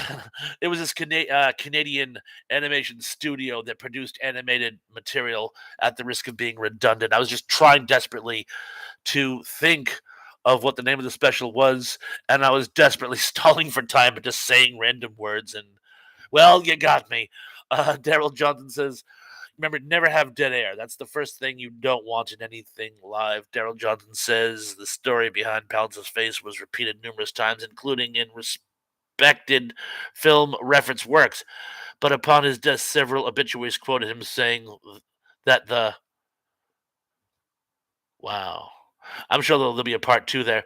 it was this Canadian animation studio that produced animated material at the risk of being redundant. I was just trying desperately to think of what the name of the special was, and I was desperately stalling for time, but just saying random words. And well, you got me. Daryl Johnson says, "Remember, never have dead air. That's the first thing you don't want in anything live." Daryl Johnson says the story behind Palance's face was repeated numerous times, including in respected film reference works. But upon his death, several obituaries quoted him saying that the wow. I'm sure there'll be a part two there.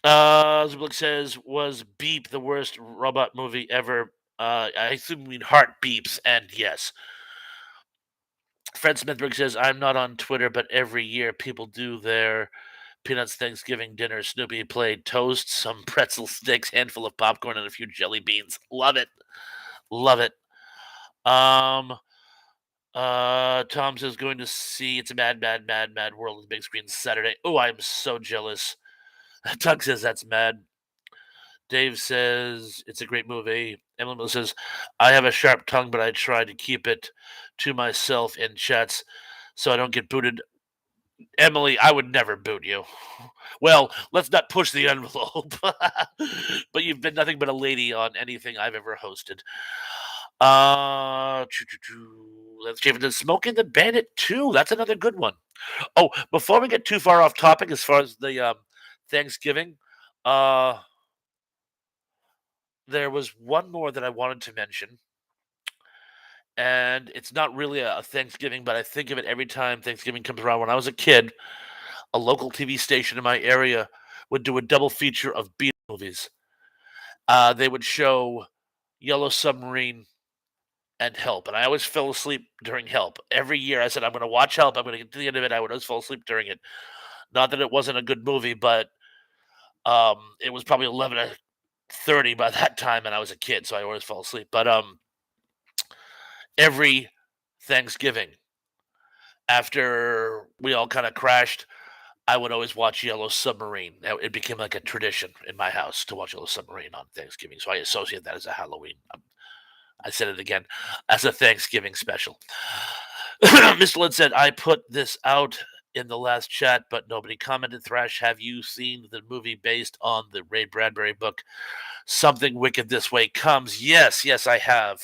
Zublik says, was Beep the worst robot movie ever? I assume you mean Heart Beeps, and yes. Fred Smithberg says, I'm not on Twitter, but every year people do their Peanuts Thanksgiving dinner. Snoopy played toast, some pretzel sticks, handful of popcorn, and a few jelly beans. Love it. Love it. Um, Tom says, going to see It's a Mad, Mad, Mad, Mad World on the big screen Saturday. Oh, I'm so jealous. Doug says, that's mad. Dave says it's a great movie. Emily Miller says, I have a sharp tongue, but I try to keep it to myself in chats so I don't get booted. Emily, I would never boot you. Well, let's not push the envelope. But you've been nothing but a lady on anything I've ever hosted. Let's Chafin says Smoking the Bandit 2. That's another good one. Oh, before we get too far off topic as far as the Thanksgiving, uh there was one more that I wanted to mention, and it's not really a Thanksgiving, but I think of it every time Thanksgiving comes around. When I was a kid, a local TV station in my area would do a double feature of B movies. They would show Yellow Submarine and Help, and I always fell asleep during Help. Every year, I said, "I'm going to watch Help. I'm going to get to the end of it." I would always fall asleep during it. Not that it wasn't a good movie, but it was probably 11:30 by that time, and I was a kid, so I always fall asleep. But every Thanksgiving, after we all kind of crashed, I would always watch Yellow Submarine. Now, it became like a tradition in my house to watch Yellow Submarine on Thanksgiving. So I associate that as a Halloween. I said it again, as a Thanksgiving special. Mr. Lynn said, I put this out in the last chat, but nobody commented. Thrash, have you seen the movie based on the Ray Bradbury book, Something Wicked This Way Comes? Yes, yes, I have.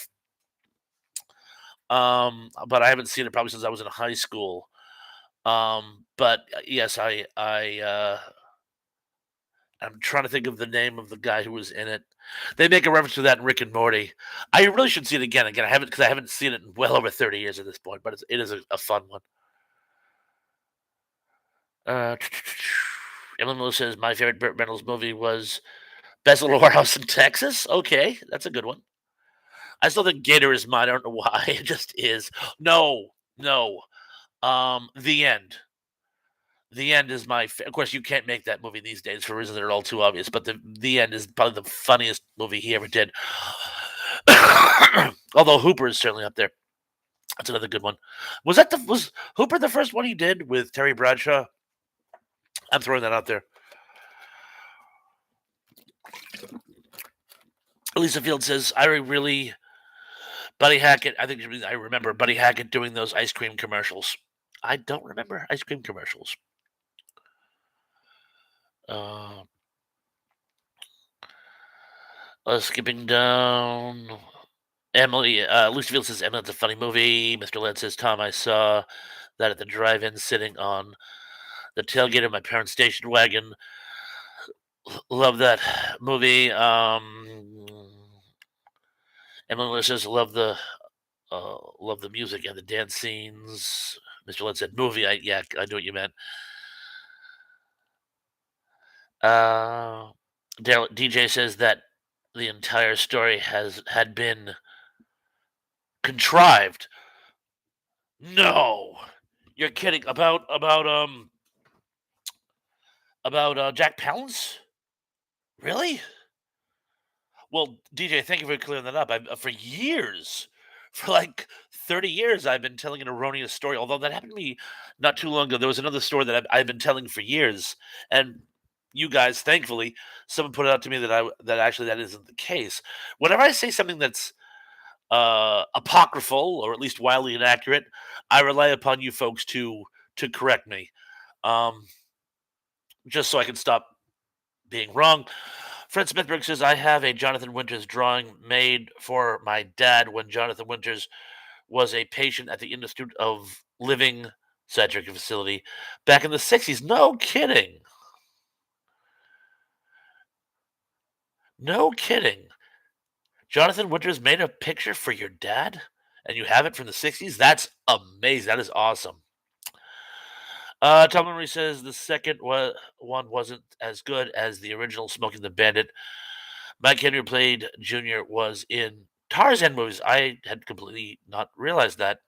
But I haven't seen it probably since I was in high school. But yes, I'm trying to think of the name of the guy who was in it. They make a reference to that in Rick and Morty. I really should see it again. Again, I haven't because I haven't seen it in well over 30 years at this point. But it is a fun one. Uh, Emily Miller says my favorite Burt Reynolds movie was Best Little Whorehouse in Texas. Okay, that's a good one. I still think Gator is mine. I don't know why. It just is. No, no. The End. The End is of course, you can't make that movie these days for reasons that are all too obvious, but The End is probably the funniest movie he ever did. Although Hooper is certainly up there. That's another good one. Was Hooper the first one he did with Terry Bradshaw? I'm throwing that out there. Lisa Field says, I really Buddy Hackett. I think I remember Buddy Hackett doing those ice cream commercials. I don't remember ice cream commercials. Uh, Skipping down. Emily, Lucy Field says, Emily, it's a funny movie. Mr. Led says, Tom, I saw that at the drive-in sitting on the tailgate of my parents' station wagon. Love that movie. Emily says, love the music and the dance scenes. Mr. Led said, movie. Yeah, I knew what you meant. Uh, DJ says that the entire story had been contrived. No, you're kidding about Jack Palance? Really? Well, DJ, thank you for clearing that up. For years, for like 30 years, I've been telling an erroneous story. Although that happened to me not too long ago. There was another story that I've been telling for years, and you guys, thankfully, someone put it out to me that actually that isn't the case. Whenever I say something that's apocryphal or at least wildly inaccurate, I rely upon you folks to correct me, um, just so I can stop being wrong. Fred Smithberg says, I have a Jonathan Winters drawing made for my dad when Jonathan Winters was a patient at the Institute of Living Psychiatric Facility back in the 60s. No kidding. No kidding. Jonathan Winters made a picture for your dad and you have it from the 60s? That's amazing. That is awesome. Tom Emery says the one wasn't as good as the original Smoking the Bandit. Mike Henry played Junior was in Tarzan movies. I had completely not realized that.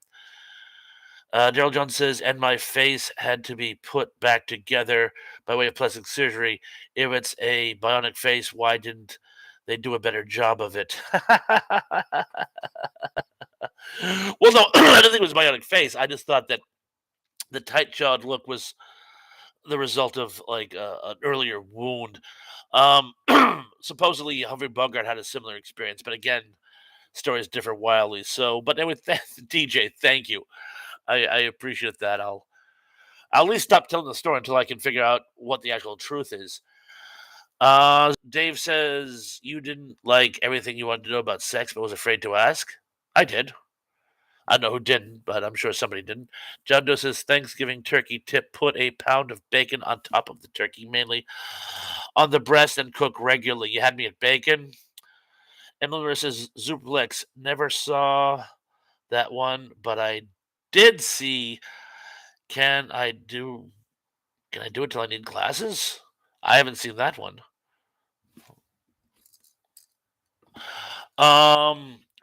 Daryl Jones says, and my face had to be put back together by way of plastic surgery. If it's a bionic face, why didn't they do a better job of it? Well, no, I don't think it was a bionic face. I just thought that the tight jawed look was the result of like an earlier wound. Um, Supposedly, Humphrey Bogart had a similar experience, but again, stories differ wildly. So, but anyway, DJ, thank you. I appreciate that. I'll at least stop telling the story until I can figure out what the actual truth is. Dave says you didn't like everything you wanted to know about sex, but was afraid to ask. I did. I don't know who didn't, but I'm sure somebody didn't. John Doe says Thanksgiving turkey tip: put a pound of bacon on top of the turkey, mainly on the breast, and cook regularly. You had me at bacon. Emily Marie says Zuplex. Never saw that one, but I did see. Can I do? Can I do it till I need glasses? I haven't seen that one.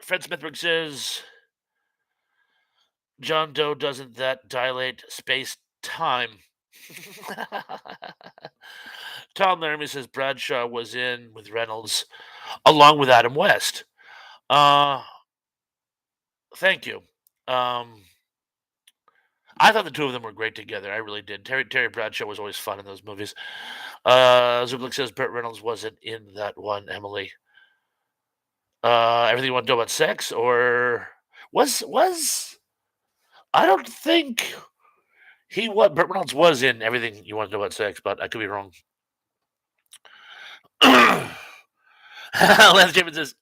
Fred Smithberg says John Doe doesn't that dilate space time. Tom Laramie says Bradshaw was in with Reynolds along with Adam West. Uh, Thank you. Um, I thought the two of them were great together. I really did. Terry Bradshaw was always fun in those movies. Zublik says Burt Reynolds wasn't in that one. Emily. Everything you want to know about sex, or was I don't think he what Burt Reynolds was in everything you want to know about sex, but I could be wrong. Lance James says,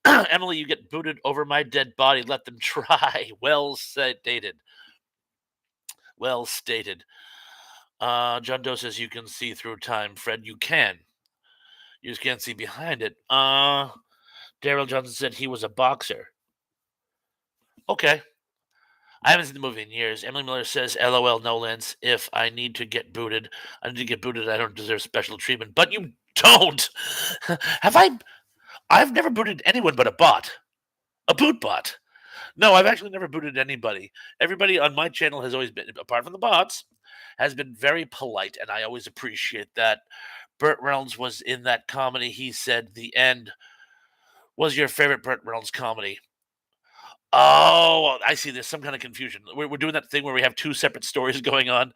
Emily, you get booted over my dead body. Let them try. Well stated. Well stated. John Doe says you can see through time. Fred, you can. You just can't see behind it. Daryl Johnson said he was a boxer. Okay. I haven't seen the movie in years. Emily Miller says, LOL, no Lance. If I need to get booted, I need to get booted. I don't deserve special treatment. But you don't. Have I? I've never booted anyone but a bot. A boot bot. No, I've actually never booted anybody. Everybody on my channel has always been, apart from the bots, has been very polite, and I always appreciate that. Burt Reynolds was in that comedy. He said the end was your favorite Burt Reynolds comedy. Oh, I see. There's some kind of confusion. We're doing that thing where we have two separate stories going on.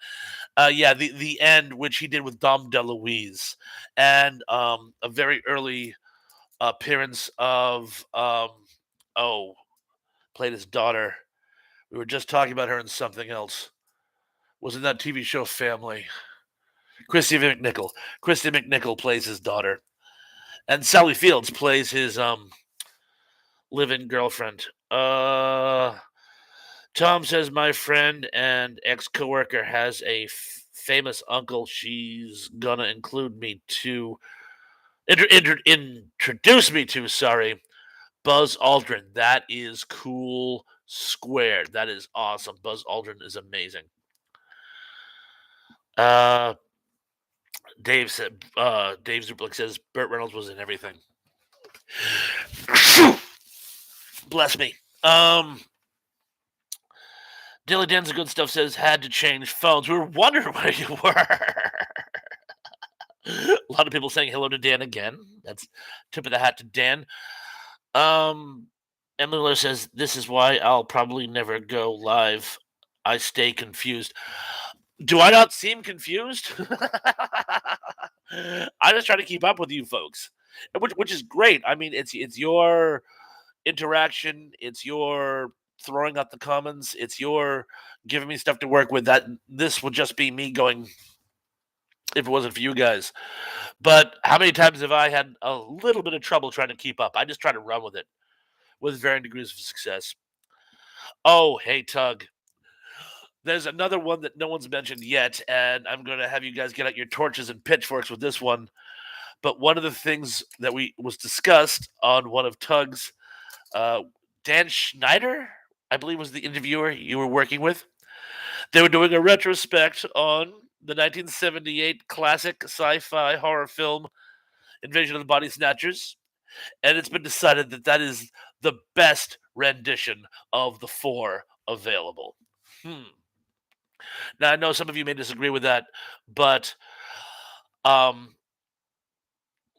Yeah, the end, which he did with Dom DeLuise, and a very early appearance of oh, played his daughter. We were just talking about her in something else. Was in that TV show Family. Christy McNichol. Christy McNichol plays his daughter. And Sally Fields plays his live-in girlfriend. Tom says my friend and ex-coworker has a famous uncle she's gonna include me to introduce me to. Sorry, Buzz Aldrin. That is cool. Squared. That is awesome. Buzz Aldrin is amazing. Uh, Dave Zuplik says Burt Reynolds was in everything. Bless me. Dilly Dan's good stuff says had to change phones. We were wondering where you were. A lot of people saying hello to Dan again. That's tip of the hat to Dan. Emily Miller says this is why I'll probably never go live. I stay confused. Do I not seem confused? I just try to keep up with you folks, which is great. I mean, it's your interaction, it's your throwing out the comments, it's your giving me stuff to work with. That this would just be me going if it wasn't for you guys. But how many times have I had a little bit of trouble trying to keep up? I just try to run with it with varying degrees of success. Oh, hey, Tug. There's another one that no one's mentioned yet, and I'm going to have you guys get out your torches and pitchforks with this one. But one of the things that we was discussed on one of Tug's, uh, Dan Schneider, I believe was the interviewer you were working with. They were doing a retrospect on the 1978 classic sci-fi horror film Invasion of the Body Snatchers, and it's been decided that that is the best rendition of the four available. Now I know some of you may disagree with that, but um,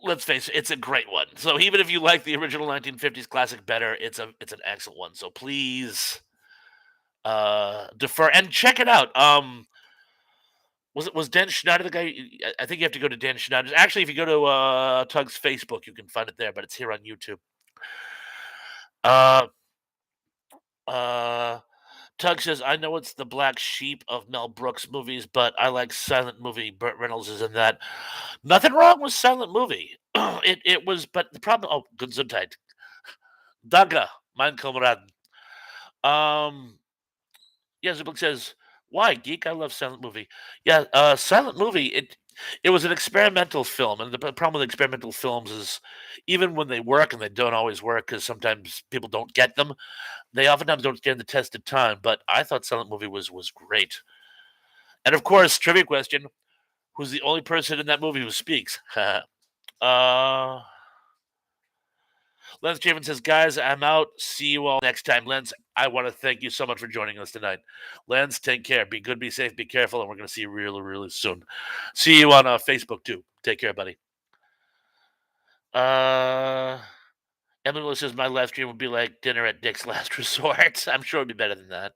let's face it, it's a great one. So even if you like the original 1950s classic better, it's an excellent one. So please defer and check it out. Was Dan Schneider the guy? I think you have to go to Dan Schneider's. Actually, if you go to Tug's Facebook, you can find it there, but it's here on YouTube. Uh, uh, Tug says, I know it's the black sheep of Mel Brooks movies, but I like silent movie. Burt Reynolds is in that. Nothing wrong with silent movie. It was, but the problem. Oh, Gesundheit. Danke, mein Kamerad. Um, yeah, Zubik says, why geek? I love silent movie. Yeah, silent movie. It was an experimental film, and the problem with experimental films is even when they work, and they don't always work because sometimes people don't get them. They oftentimes don't stand the test of time. But I thought silent movie was great. And of course, trivia question: who's the only person in that movie who speaks? uh, Lance Craven says, guys, I'm out. See you all next time. Lance, I want to thank you so much for joining us tonight. Lance, take care. Be good, be safe, be careful, and we're going to see you really, really soon. See you on Facebook, too. Take care, buddy. Emily says, my live stream would be like dinner at Dick's Last Resort. I'm sure it'd be better than that.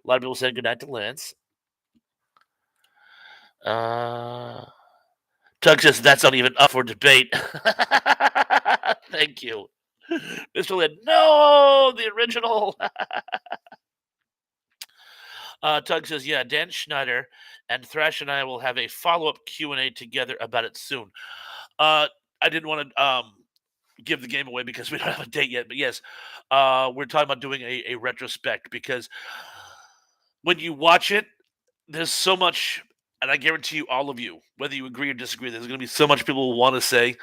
A lot of people saying goodnight to Lance. Tug says, that's not even up for debate. Thank you. Mr. Lynn, no, the original. Tug says, yeah, Dan Schneider and Thrash and I will have a follow-up Q&A together about it soon. I didn't want to give the game away because we don't have a date yet, but yes, we're talking about doing a retrospect because when you watch it, there's so much, and I guarantee you, all of you, whether you agree or disagree, there's going to be so much people will want to say.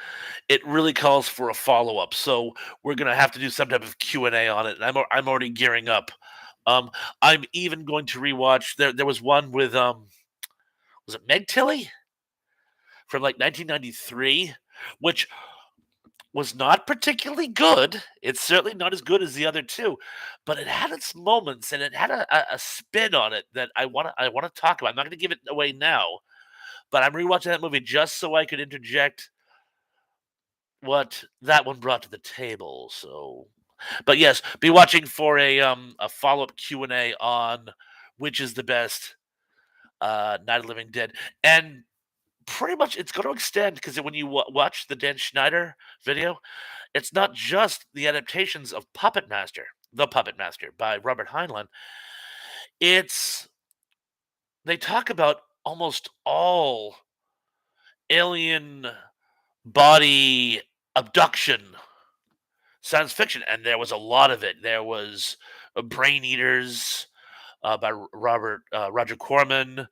It really calls for a follow-up, so we're going to have to do some type of Q&A on it, and I'm already gearing up. I'm even going to rewatch. There was one with was it Meg Tilly from like 1993, which was not particularly good. It's certainly not as good as the other two, but it had its moments and it had a spin on it that I want to talk about. I'm not going to give it away now, but I'm rewatching that movie just so I could interject what that one brought to the table. So, but yes, be watching for a follow up Q&A on which is the best Night of the Living Dead, and pretty much it's going to extend because when you watch the Dan Schneider video, it's not just the adaptations of The Puppet Master by Robert Heinlein. It's they talk about almost all alien body abduction science fiction, and there was a lot of it. There was Brain Eaters by Roger Corman.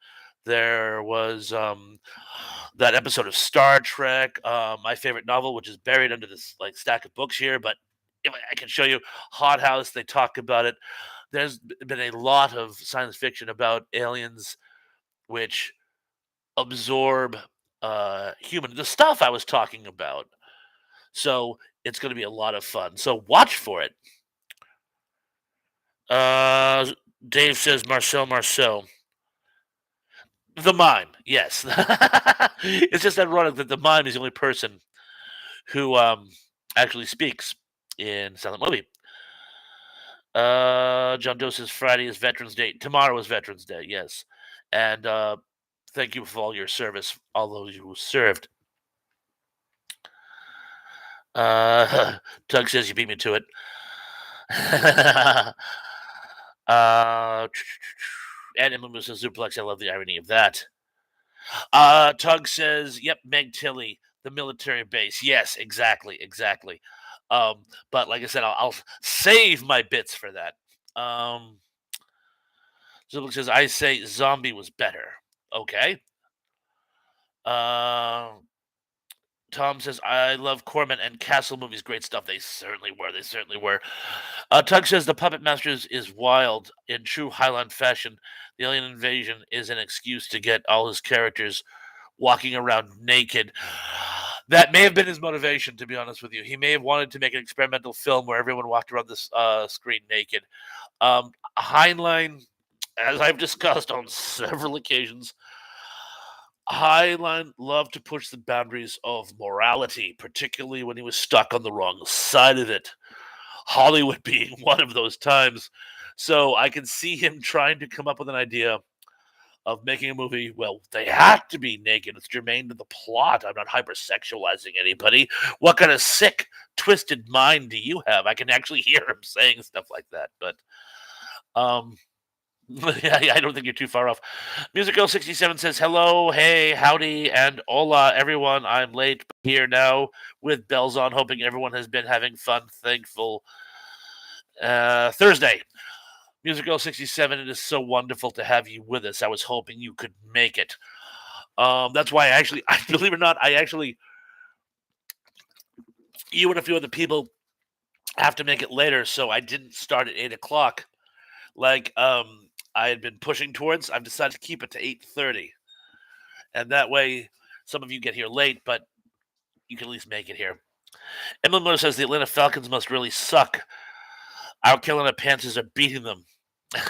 There was that episode of Star Trek. My favorite novel, which is buried under this like stack of books here, but if I can show you Hot House. They talk about it. There's been a lot of science fiction about aliens which absorb human the stuff I was talking about. So it's going to be a lot of fun. So watch for it. Uh, Dave says Marcel. The mime, yes. It's just ironic that the mime is the only person who actually speaks in Silent Movie. John Doe says Friday is Veterans Day. Tomorrow is Veterans Day, yes. And thank you for all your service, all those who served. Tug says you beat me to it. uh, and Emily says Zuplex. I love the irony of that. Tug says, "Yep, Meg Tilly, the military base. Yes, exactly. But like I said, I'll save my bits for that." Zuplex says, "I say Zombie was better." Okay. Uh, Tom says, "I love Corman and Castle movies. Great stuff. They certainly were. They certainly were." Tug says, "The Puppet Masters is wild in true Highland fashion. The alien invasion is an excuse to get all his characters walking around naked." That may have been his motivation, to be honest with you. He may have wanted to make an experimental film where everyone walked around this screen naked. Heinlein, as I've discussed on several occasions, Heinlein loved to push the boundaries of morality, particularly when he was stuck on the wrong side of it. Hollywood being one of those times. So I can see him trying to come up with an idea of making a movie. Well, they have to be naked. It's germane to the plot. I'm not hypersexualizing anybody. What kind of sick, twisted mind do you have? I can actually hear him saying stuff like that. But um, yeah, I don't think you're too far off. Musico67 says, "Hello, hey, howdy, and hola, everyone. I'm late but here now with bells on, hoping everyone has been having fun. Thankful Thursday. Musico67, it is so wonderful to have you with us. I was hoping you could make it. That's why I believe it or not, you and a few other people have to make it later, so I didn't start at 8 o'clock. Like I had been pushing towards. I've decided to keep it to 8:30, and that way some of you get here late, but you can at least make it here. Emily Miller says the Atlanta Falcons must really suck. Our Carolina Panthers are beating them.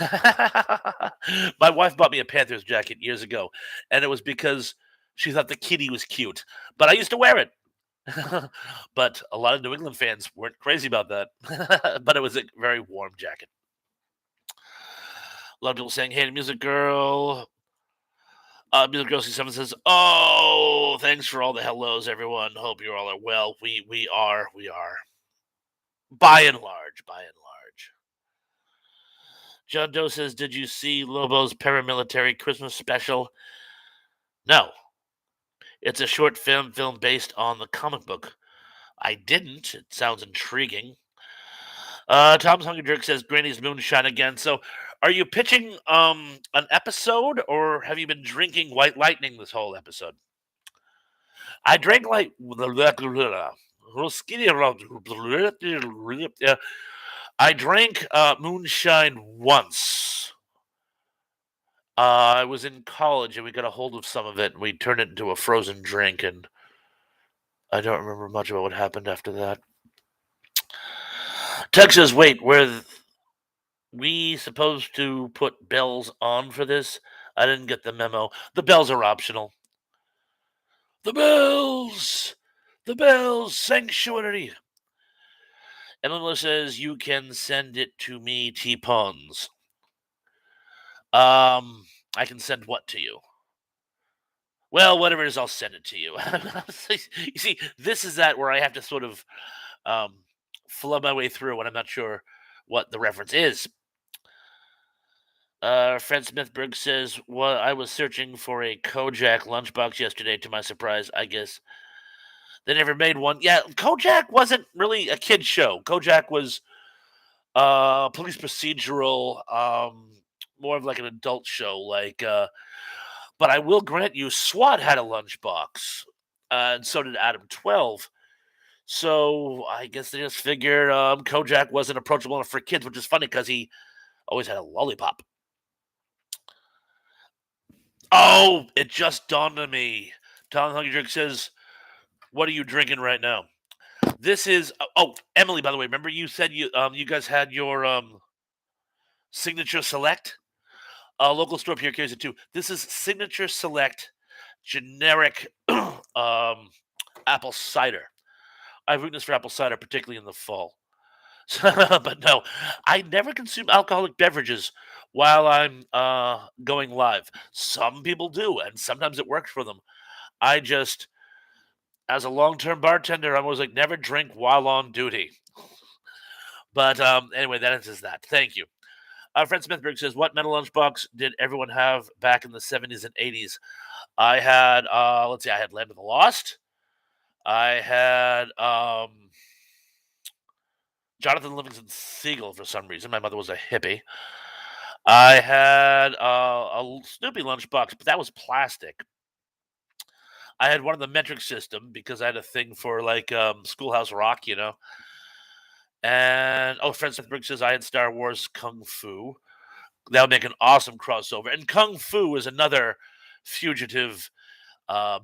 My wife bought me a Panthers jacket years ago, and it was because she thought the kitty was cute. But I used to wear it. But a lot of New England fans weren't crazy about that. But it was a very warm jacket. A lot of people saying, "Hey, the music girl." Music girl C7 says, "Oh, thanks for all the hellos, everyone. Hope you all are well. We are. By and large, by and large." John Doe says, "Did you see Lobo's paramilitary Christmas special?" No. It's a short film based on the comic book. I didn't. It sounds intriguing. Tom's Hungry Jerk says Granny's moonshine again. So are you pitching an episode or have you been drinking White Lightning this whole episode? I drank like yeah, I drank moonshine once. I was in college and we got a hold of some of it and we turned it into a frozen drink, and I don't remember much about what happened after that. Texas, wait, were we supposed to put bells on for this? I didn't get the memo. The bells are optional. The bells! The bells! Sanctuary! And Lila says you can send it to me, T-Pons. I can send what to you? Well, whatever it is, I'll send it to you. You see, this is that where I have to sort of um, flub my way through when I'm not sure what the reference is. Fred Smithberg says, "Well, I was searching for a Kojak lunchbox yesterday. To my surprise, I guess They never made one. Yeah, Kojak wasn't really a kid show. Kojak was police procedural, more of like an adult show. But I will grant you, SWAT had a lunchbox, and so did Adam 12. So I guess they just figured Kojak wasn't approachable enough for kids, which is funny because he always had a lollipop. Oh, it just dawned on me. Tom Hungry Drink says, "What are you drinking right now?" This is Emily. By the way, remember you said you guys had your Signature Select, local store up here carries it too. This is Signature Select generic apple cider. I have weakness for apple cider, particularly in the fall. But no, I never consume alcoholic beverages while I'm going live. Some people do, and sometimes it works for them. I just, as a long-term bartender, I'm always like, never drink while on duty. But anyway, that answers that. Thank you. Fred Smithberg says, "What metal lunchbox did everyone have back in the 70s and 80s?" I had, let's see, I had Land of the Lost. I had Jonathan Livingston Seagull for some reason. My mother was a hippie. I had a Snoopy lunchbox, but that was plastic. I had one of the metric system because I had a thing for like Schoolhouse Rock, you know. And Fred Smithberg says I had Star Wars Kung Fu. That would make an awesome crossover. And Kung Fu is another fugitive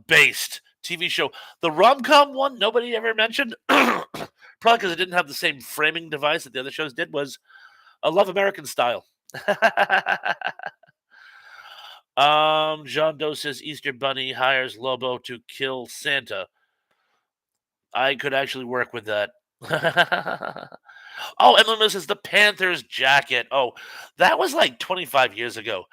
based TV show. The rom com one nobody ever mentioned, probably because it didn't have the same framing device that the other shows did, was a Love American Style. John Doe says Easter Bunny hires Lobo to kill Santa. I could actually work with that. Emily says the Panthers jacket. Oh, that was like 25 years ago.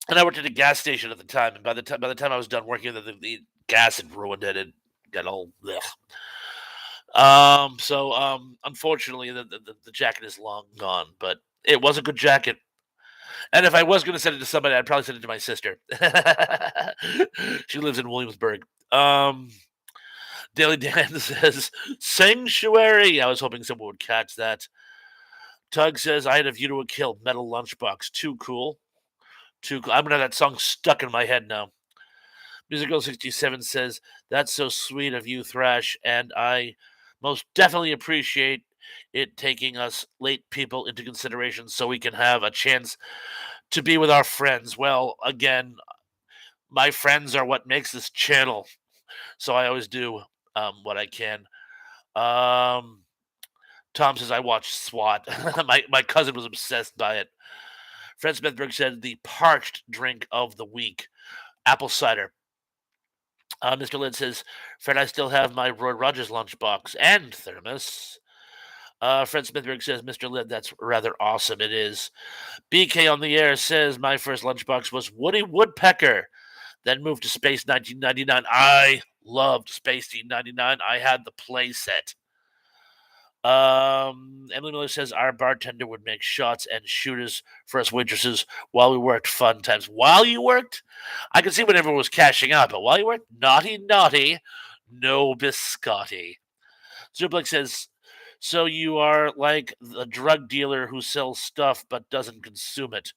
And I worked at a gas station at the time, and by the time I was done working, the gas had ruined it. It got all ugh. Unfortunately, the jacket is long gone, but it was a good jacket. And if I was going to send it to somebody, I'd probably send it to my sister. She lives in Williamsburg. Daily Dan says Sanctuary. I was hoping someone would catch that. Tug says I had a View to a Kill metal lunchbox. Too cool. Too cool. I'm gonna have that song stuck in my head now. Music Girl 67 says, "That's so sweet of you, Thrash, and I most definitely appreciate it taking us late people into consideration so we can have a chance to be with our friends." Well, again, my friends are what makes this channel, so I always do what I can. Um, Tom says, "I watched SWAT." My cousin was obsessed by it. Fred Smithberg said, "The parched drink of the week, apple cider." Mr. Lynn says, "Fred, I still have my Roy Rogers lunchbox and thermos." Fred Smithberg says, "Mr. Lynn, that's rather awesome. It is." BK on the air says, "My first lunchbox was Woody Woodpecker, then moved to Space 1999. I loved Space 1999. I had the play set." Emily Miller says, "Our bartender would make shots and shooters for us waitresses while we worked. Fun times." While you worked? I could see when everyone was cashing out, but while you worked, naughty, naughty, no biscotti. Zublik says, "So you are like the drug dealer who sells stuff but doesn't consume it."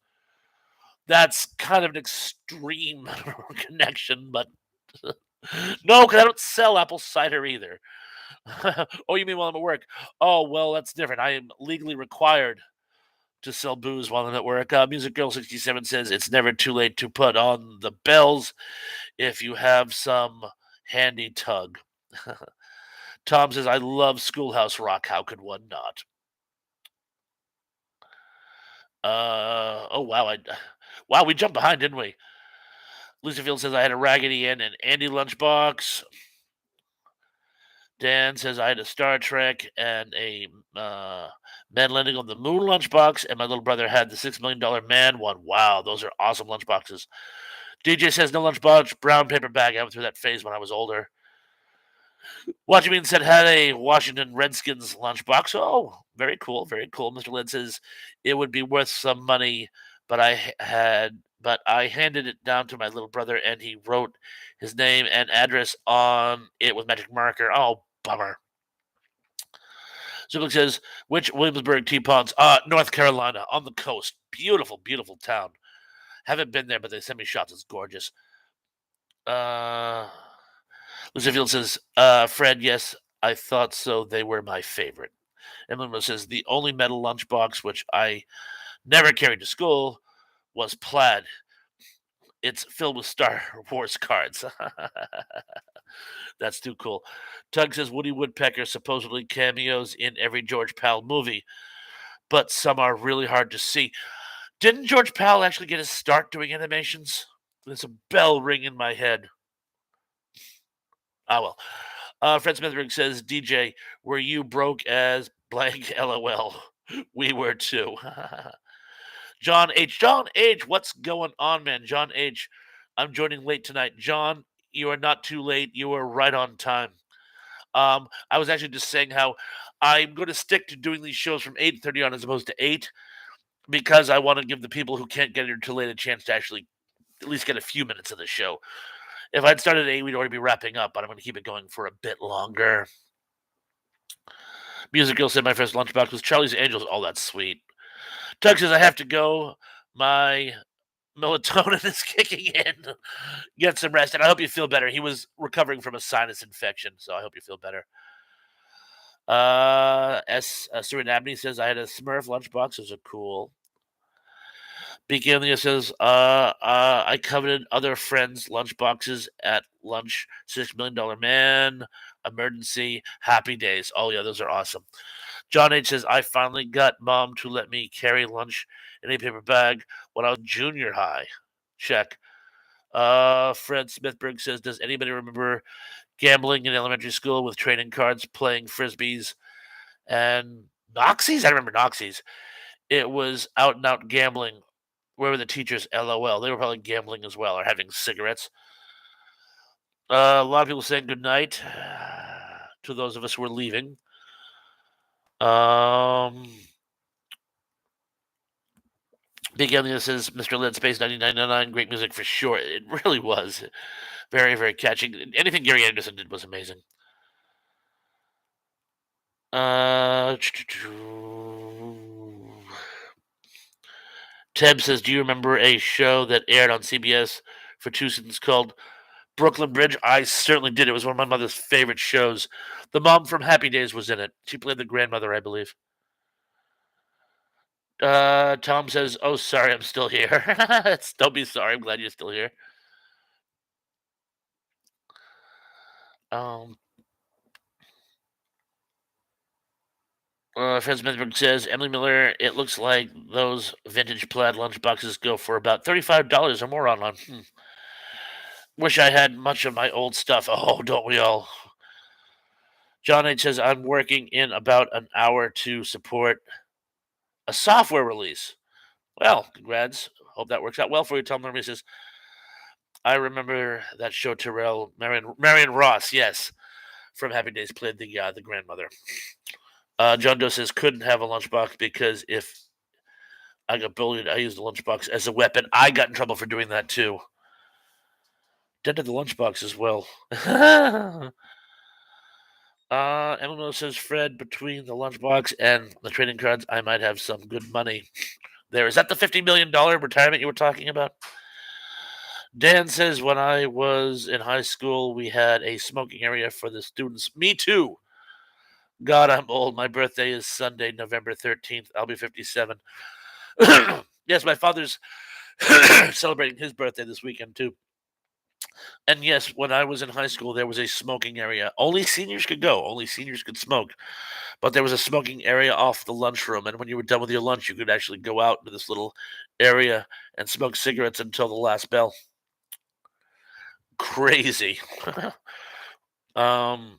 That's kind of an extreme connection, but no, because I don't sell apple cider either. Oh, you mean while I'm at work? Oh, well, that's different. I am legally required to sell booze while I'm at work. Music Girl 67 says it's never too late to put on the bells if you have some handy tug. Tom says, "I love Schoolhouse Rock. How could one not?" Oh, wow. Wow, we jumped behind, didn't we? Lucy Field says, "I had a Raggedy Ann and Andy lunchbox." Dan says, "I had a Star Trek and a Man Landing on the Moon lunchbox, and my little brother had the $6 Million Man one." Wow, those are awesome lunchboxes. DJ says, "No lunchbox, brown paper bag. I went through that phase when I was older." Watching Me said, "Had a Washington Redskins lunchbox." Oh, very cool, very cool. Mr. Lynn says, "It would be worth some money, but I had but I handed it down to my little brother, and he wrote his name and address on it with magic marker. Oh, bummer. Zubik says, which Williamsburg teapots? North Carolina, on the coast. Beautiful, beautiful town. Haven't been there, but they sent me shots. It's gorgeous. Uh, Lucifield says, Fred, yes, I thought so. They were my favorite. Emily says, the only metal lunchbox which I never carried to school was plaid. It's filled with Star Wars cards. That's too cool. Tug says Woody Woodpecker supposedly cameos in every George Powell movie, but some are really hard to see. Didn't George Powell actually get his start doing animations? There's a bell ring in my head. Ah, well. Fred Smithrig says, DJ, were you broke as blank? LOL. We were too. John H. John H. What's going on, man? John H. I'm joining late tonight. John, you are not too late. You are right on time. I was actually just saying how I'm going to stick to doing these shows from 8:30 on as opposed to 8 because I want to give the people who can't get here too late a chance to actually at least get a few minutes of the show. If I'd started at 8, we'd already be wrapping up, but I'm going to keep it going for a bit longer. Music Girl said my first lunchbox was Charlie's Angels. Oh, that's sweet. Doug says I have to go. My melatonin is kicking in. Get some rest, and I hope you feel better. He was recovering from a sinus infection, so I hope you feel better. Stuart Abney says I had a Smurf lunchbox. Those are cool. Beacon Amelia says, I coveted other friends' lunchboxes at lunch. $6 million man, emergency, happy days. Oh yeah, those are awesome. John H says, I finally got mom to let me carry lunch in a paper bag when I was junior high. Check. Fred Smithberg says, does anybody remember gambling in elementary school with trading cards, playing frisbees, and Noxies? I remember Noxies. It was out and out gambling. Where were the teachers? LOL. They were probably gambling as well or having cigarettes. A lot of people saying good night to those of us who are leaving. Big Alien says Mr. Lead Space 1999, great music for sure. It really was. Very, very catchy. Anything Gary Anderson did was amazing. Teb says, do you remember a show that aired on CBS for 2 seasons called Brooklyn Bridge? I certainly did. It was one of my mother's favorite shows. The mom from Happy Days was in it. She played the grandmother, I believe. Tom says, "Oh, sorry, I'm still here." Don't be sorry. I'm glad you're still here. Um, Fred Smithberg says, Emily Miller, it looks like those vintage plaid lunchboxes go for about $35 or more online. Wish I had much of my old stuff. Oh, don't we all? John H says, I'm working in about an hour to support a software release. Well, congrats. Hope that works out well for you. Tom Lermy says, I remember that show, Terrell. Marion Ross, yes, from Happy Days played the grandmother. John Doe says, couldn't have a lunchbox because if I got bullied, I used the lunchbox as a weapon. I got in trouble for doing that too. Dented the lunchbox as well. Emily says, Fred, between the lunchbox and the trading cards, I might have some good money. There. Is that the $50 million retirement you were talking about? Dan says, when I was in high school, we had a smoking area for the students. Me too. God, I'm old. My birthday is Sunday, November 13th. I'll be 57. Yes, my father's celebrating his birthday this weekend too. And yes, when I was in high school, there was a smoking area. Only seniors could go. Only seniors could smoke. But there was a smoking area off the lunchroom. And when you were done with your lunch, you could actually go out into this little area and smoke cigarettes until the last bell. Crazy. um,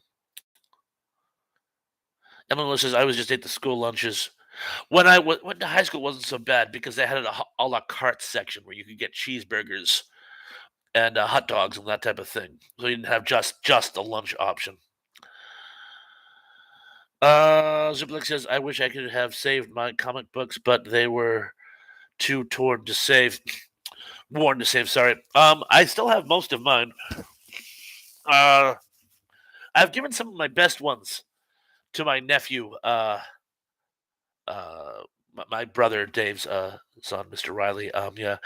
Emily says, I was just ate the school lunches. Went to high school, wasn't so bad because they had a la carte section where you could get cheeseburgers and hot dogs and that type of thing. So you didn't have just a lunch option. Ziplik says, I wish I could have saved my comic books, but they were too torn to save. Warned to save. Sorry. I still have most of mine. Uh, I've given some of my best ones to my nephew. My brother Dave's son, Mr. Riley. Yeah.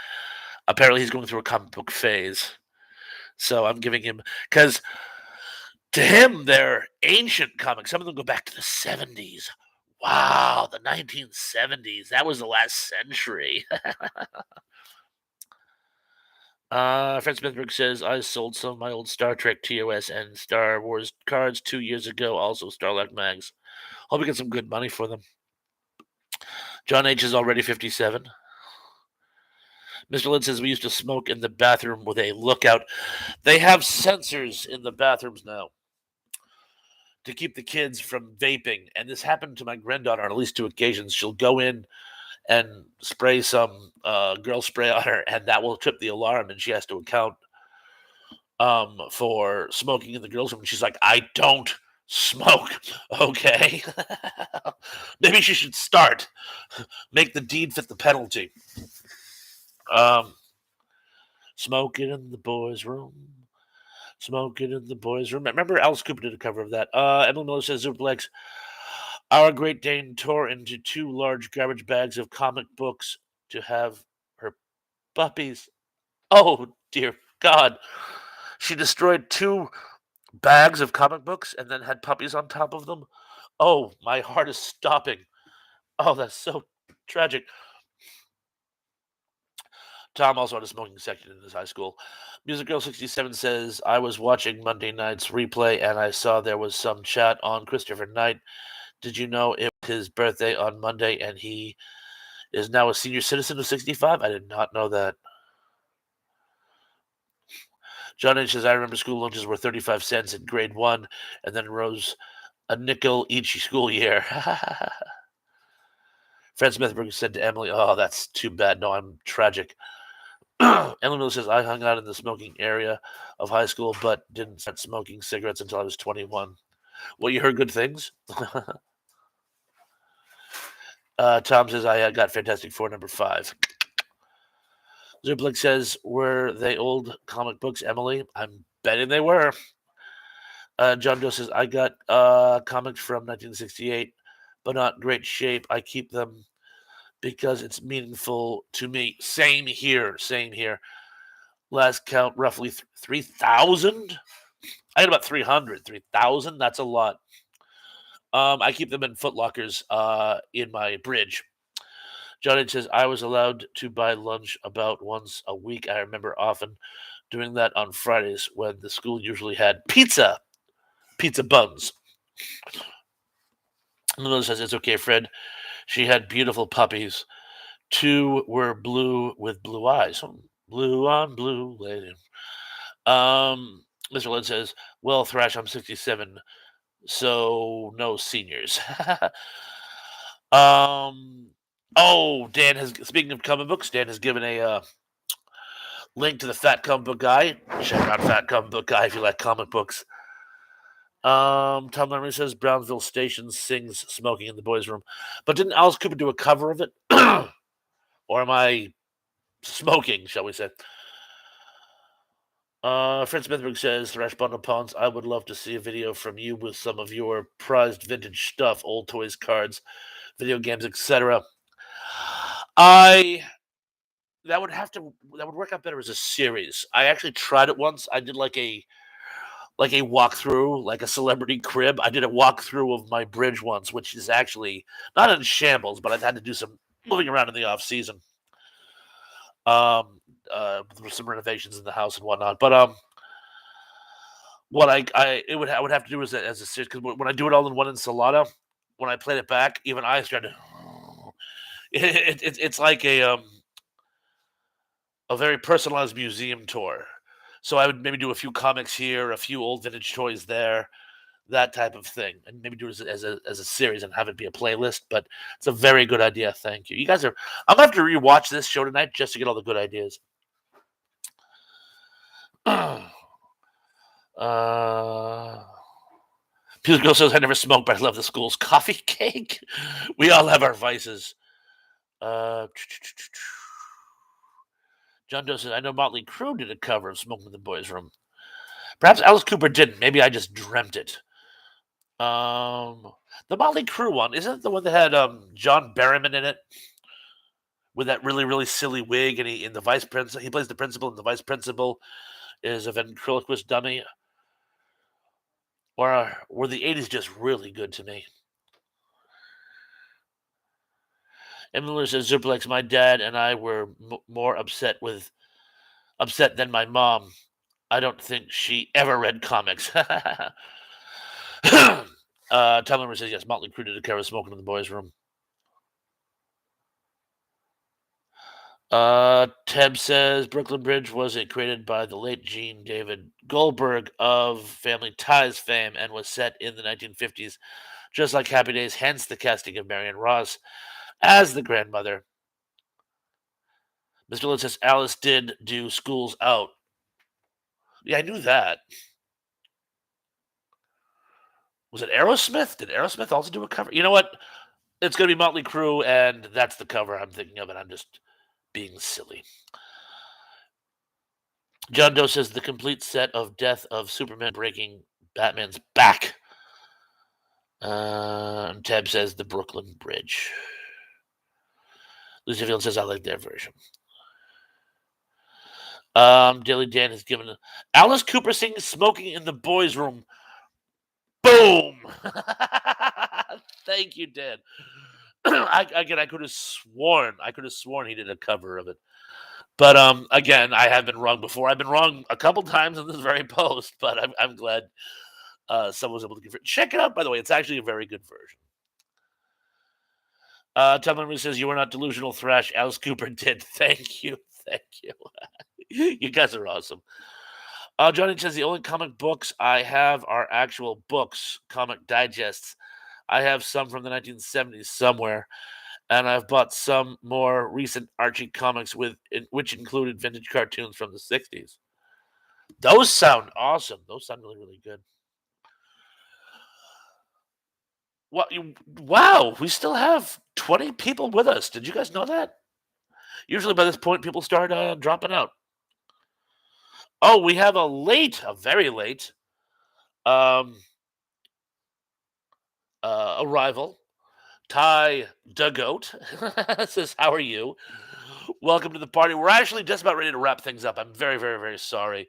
Apparently, he's going through a comic book phase. So I'm giving him because to him they're ancient comics. Some of them go back to the 70s. Wow, the 1970s. That was the last century. Fred Smithberg says, I sold some of my old Star Trek TOS and Star Wars cards 2 years ago, also Starlight Mags. Hope we get some good money for them. John H. is already 57. Mr. Lynn says, we used to smoke in the bathroom with a lookout. They have sensors in the bathrooms now to keep the kids from vaping. And this happened to my granddaughter on at least 2 occasions. She'll go in and spray some girl spray on her, and that will trip the alarm, and she has to account for smoking in the girls' room. And she's like, I don't smoke. Okay. Maybe she should start. Make the deed fit the penalty. Smoking in the boys' room. Smoking in the boys' room. Remember Alice Cooper did a cover of that. Emily Miller says, Zuplex, our Great Dane tore into 2 large garbage bags of comic books to have her puppies. Oh, dear God. She destroyed 2 bags of comic books and then had puppies on top of them. Oh, my heart is stopping. Oh, that's so tragic. Tom also had a smoking section in his high school. Music Girl 67 says, I was watching Monday night's replay and I saw there was some chat on Christopher Knight. Did you know it was his birthday on Monday and he is now a senior citizen of 65? I did not know that. John H. says, I remember school lunches were 35 cents in grade 1 and then rose a nickel each school year. Fred Smithberg said to Emily, oh, that's too bad. No, I'm tragic. Emily Miller says, I hung out in the smoking area of high school, but didn't start smoking cigarettes until I was 21. Well, you heard good things. Tom says, I got Fantastic Four number 5. Zuplik says, were they old comic books, Emily? I'm betting they were. John Doe says, I got comics from 1968, but not great shape. I keep them because it's meaningful to me. Same here. Same here. Last count, roughly 3,000. I had about 300. 3,000. That's a lot. I keep them in footlockers in my bridge. John H. says, I was allowed to buy lunch about once a week. I remember often doing that on Fridays when the school usually had pizza buns. Lily says, it's okay, Fred. She had beautiful puppies. 2 were blue with blue eyes. Blue on blue lady. Mr. Lynn says, well, Thrash, I'm 67, so no seniors. Dan has, speaking of comic books, Dan has given a link to the Fat Comic Book Guy. Check out Fat Comic Book Guy if you like comic books. Tom Lemony says Brownsville Station sings Smoking in the Boys' Room. But didn't Alice Cooper do a cover of it? Or am I smoking, shall we say? Fred Smithberg says, Thrash Bundle Pawns, I would love to see a video from you with some of your prized vintage stuff, old toys, cards, video games, etc. That would work out better as a series. I actually tried it once. I did like a walkthrough, like a celebrity crib. I did a walkthrough of my bridge once, which is actually not in shambles, but I've had to do some moving around in the off season. There were some renovations in the house and whatnot. But what I would have to do as a series, because when I do it all in one enchilada, when I played it back, even I started. It's like a very personalized museum tour. So I would maybe do a few comics here, a few old vintage toys there, that type of thing, and maybe do it as a series and have it be a playlist. But it's a very good idea. Thank you. You guys are. I'm gonna have to rewatch this show tonight just to get all the good ideas. Peter Girl says, I never smoked, but I love the school's coffee cake. We all have our vices. John Doe says, I know Motley Crue did a cover of Smoking in the Boys' Room. Perhaps Alice Cooper didn't. Maybe I just dreamt it. Um, the Motley Crue one, isn't it the one that had John Barrowman in it with that really really silly wig, and he in the vice principal he plays the principal, and the vice principal is a ventriloquist dummy. Or were the '80s just really good to me? Emily says, Zuplex, my dad and I were more upset than my mom. I don't think she ever read comics. Tyler says, yes, Motley Crue did a cover of Smoking in the Boys' Room. Teb says Brooklyn Bridge was created by the late Gene David Goldberg of Family Ties fame and was set in the 1950s, just like Happy Days, hence the casting of Marion Ross as the grandmother. Mr. Lynn says Alice did do Schools Out. Yeah, I knew that. Was it Aerosmith? Did Aerosmith also do a cover? You know what? It's going to be Motley Crue, and that's the cover I'm thinking of, and I'm just being silly. John Doe says the complete set of Death of Superman breaking Batman's back. And Tab says the Brooklyn Bridge. Lucy Field says I like their version. Daily Dan has given Alice Cooper sings "Smoking in the Boys' Room." Boom! Thank you, Dan. I could have sworn he did a cover of it. But again, I have been wrong before. I've been wrong a couple times in this very post, but I'm glad someone was able to confirm. Check it out, by the way. It's actually a very good version. Tom Emery says you are not delusional, Thrash. Alice Cooper did. Thank you, thank you. You guys are awesome. Johnny says the only comic books I have are actual books, comic digests. I have some from the 1970s somewhere, and I've bought some more recent Archie comics which included vintage cartoons from the 60s. Those sound awesome. Those sound really, really good. Wow, we still have 20 people with us. Did you guys know that? Usually by this point, people start dropping out. Oh, we have a very late um, arrival. Ty Dugoat says, how are you? Welcome to the party. We're actually just about ready to wrap things up. I'm very, very, very sorry.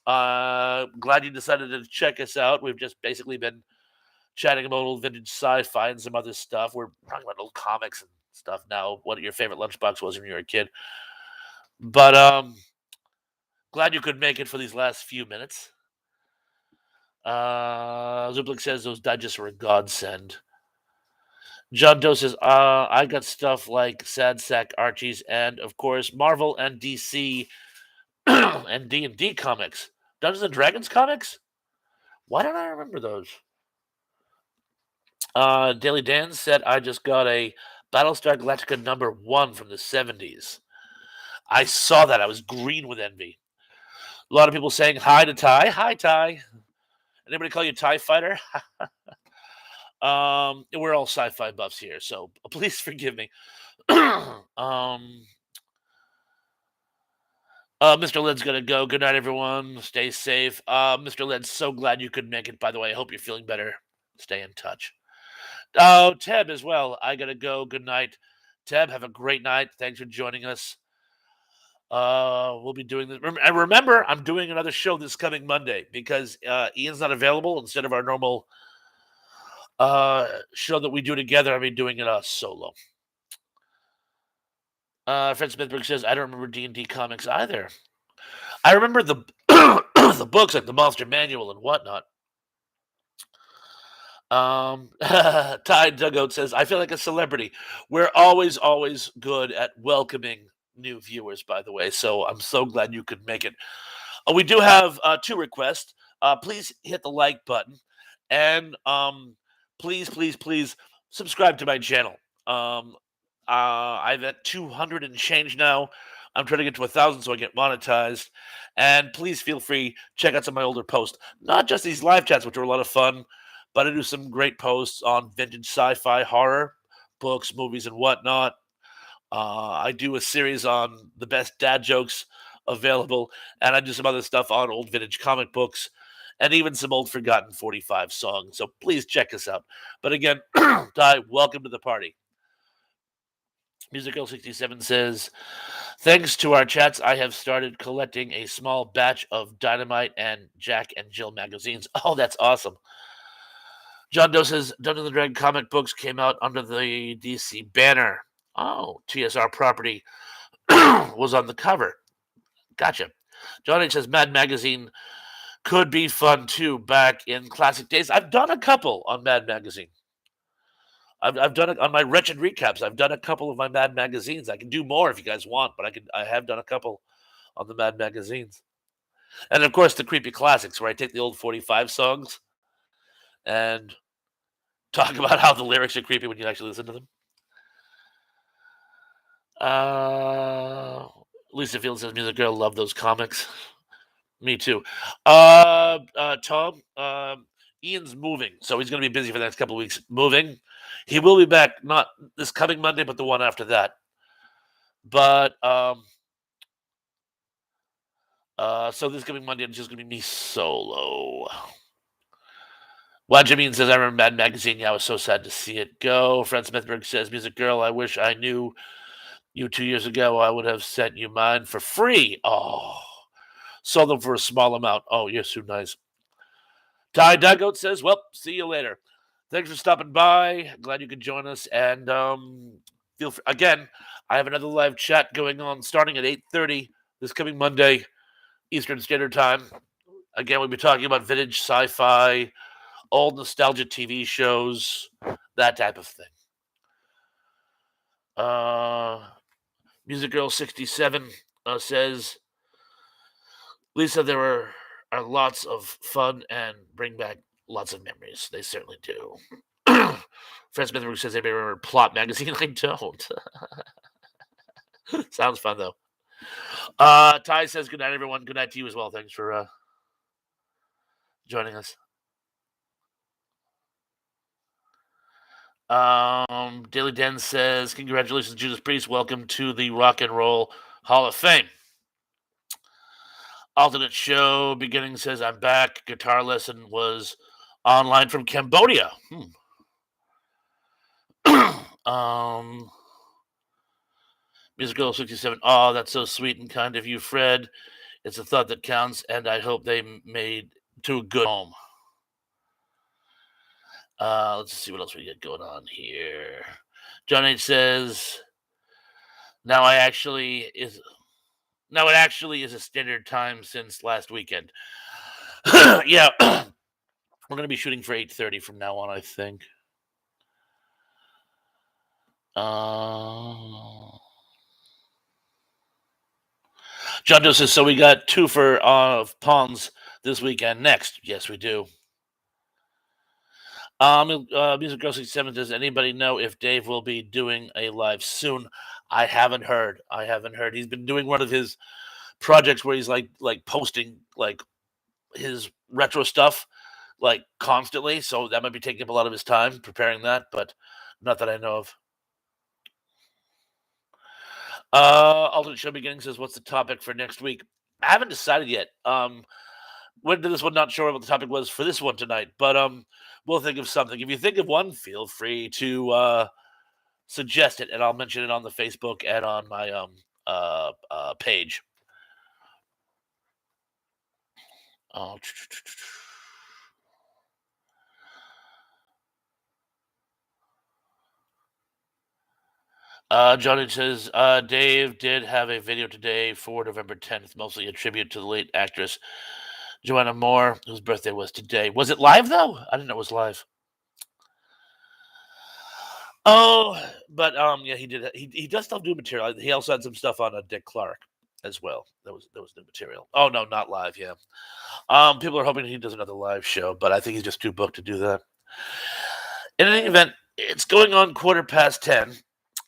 Glad you decided to check us out. We've just basically been chatting about old vintage sci-fi and some other stuff. We're talking about old comics and stuff now. What your favorite lunchbox was when you were a kid. But glad you could make it for these last few minutes. Zublik says those digests were a godsend. John Doe says, I got stuff like Sad Sack Archies and, of course, Marvel and DC and D&D comics. Dungeons and Dragons comics? Why don't I remember those? Daily Dan said, I just got a Battlestar Galactica #1 from the 70s. I saw that. I was green with envy. A lot of people saying hi to Ty. Hi, Ty. Anybody call you TIE Fighter? We're all sci-fi buffs here, so please forgive me. Mr. Led's gonna go. Good night, everyone. Stay safe. Mr. Led, so glad you could make it. By the way, I hope you're feeling better. Stay in touch. Oh, Teb as well. I gotta go. Good night, Teb. Have a great night. Thanks for joining us. We'll be doing this. And remember, I'm doing another show this coming Monday because Ian's not available. Instead of our normal show that we do together, I'll be doing it solo. Fred Smithberg says, I don't remember D&D comics either. I remember the the books like the Monster Manual and whatnot. Ty Dugout says, I feel like a celebrity. We're always good at welcoming new viewers, by the way. So I'm so glad you could make it. We do have 2 requests. Please hit the like button. And please subscribe to my channel. I'm at 200 and change now. I'm trying to get to 1,000 so I get monetized. And please feel free check out some of my older posts. Not just these live chats, which are a lot of fun, but I do some great posts on vintage sci-fi, horror, books, movies, and whatnot. I do a series on the best dad jokes available, and I do some other stuff on old vintage comic books and even some old forgotten 45 songs. So please check us out. But again, Di, welcome to the party. Musical 67 says, thanks to our chats, I have started collecting a small batch of Dynamite and Jack and Jill magazines. Oh, that's awesome. John Doe says, Dungeons and Dragons comic books came out under the DC banner. Oh, TSR property was on the cover. Gotcha. John H says, Mad Magazine could be fun too back in classic days. I've done a couple on Mad Magazine. I've done it on my wretched recaps. I've done a couple of my Mad magazines. I can do more if you guys want, but I have done a couple on the Mad magazines. And of course the creepy classics where I take the old 45 songs and talk about how the lyrics are creepy when you actually listen to them. Lisa Field says Music Girl, love those comics. Me too. Tom, Ian's moving, so he's gonna be busy for the next couple of weeks moving. He will be back not this coming Monday, but the one after that. But so this coming Monday, it's just gonna be me solo. Well, Jimmy says, I remember Mad Magazine. Yeah, I was so sad to see it go. Fred Smithberg says, Music Girl, I wish I knew you 2 years ago. I would have sent you mine for free. Oh, sold them for a small amount. Oh, you're so nice. Ty Dugout says, well, see you later. Thanks for stopping by. Glad you could join us. And feel free. Again, I have another live chat going on starting at 8:30 this coming Monday, Eastern Standard Time. Again, we'll be talking about vintage sci-fi, old nostalgia TV shows, that type of thing. Music Girl 67 says, Lisa, there are lots of fun and bring back lots of memories. They certainly do. Fred Smithberg says, anybody remember Plot Magazine? I don't. Sounds fun, though. Ty says, good night, everyone. Good night to you as well. Thanks for joining us. Daily Den says, congratulations, Judas Priest. Welcome to the Rock and Roll Hall of Fame. Alternate show beginning says, I'm back. Guitar lesson was online from Cambodia. Musical 67. Oh, that's so sweet and kind of you, Fred. It's a thought that counts, and I hope they made to a good home. Let's see what else we get going on here. John H says, now it actually is a standard time since last weekend. Yeah. We're going to be shooting for 8:30 from now on, I think. John Doe says, so we got two for Pawns this weekend next. Yes, we do. Music Girl 67 does anybody know if Dave will be doing a live soon? I haven't heard. He's been doing one of his projects where he's like posting like his retro stuff like constantly, so that might be taking up a lot of his time preparing that, but not that I know of. Alternate show beginning says, what's the topic for next week? I haven't decided yet. Went to this one, not sure what the topic was for this one tonight, but we'll think of something. If you think of one, feel free to suggest it, and I'll mention it on the Facebook and on my page. Johnny says, Dave did have a video today for November 10th, mostly a tribute to the late actress Joanna Moore, whose birthday was today. Was it live, though? I didn't know it was live. Oh, but yeah, he did. He does still do material. He also had some stuff on Dick Clark as well. There was new material. Oh no, not live. Yeah. People are hoping he does another live show, but I think he's just too booked to do that. In any event, it's going on 10:15.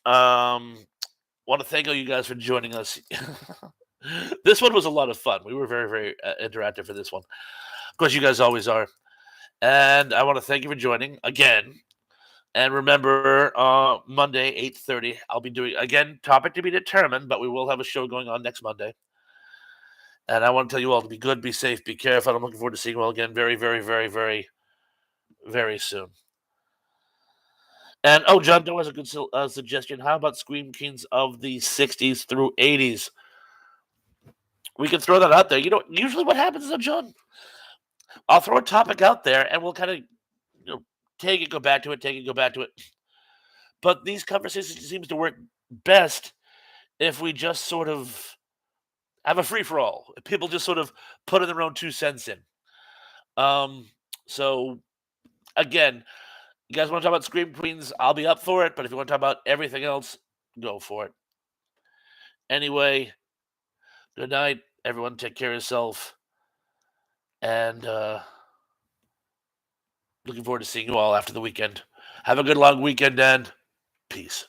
Want to thank all you guys for joining us. This one was a lot of fun. We were very, very interactive for this one. Of course, you guys always are. And I want to thank you for joining again. And remember, Monday, 8:30, I'll be doing again, topic to be determined, but we will have a show going on next Monday. And I want to tell you all to be good, be safe, be careful. I'm looking forward to seeing you all again very, very, very, very, very soon. And oh, John, there was a good suggestion. How about Scream Kings of the 60s through 80s? We can throw that out there. Usually what happens is, John, I'll throw a topic out there and we'll kind of take it, go back to it, take it, go back to it. But these conversations seems to work best if we just sort of have a free for all. People just sort of put in their own 2 cents in. Um, so again, you guys want to talk about Scream Queens? I'll be up for it. But if you want to talk about everything else, go for it. Anyway, good night, everyone. Take care of yourself, and looking forward to seeing you all after the weekend. Have a good long weekend, and peace.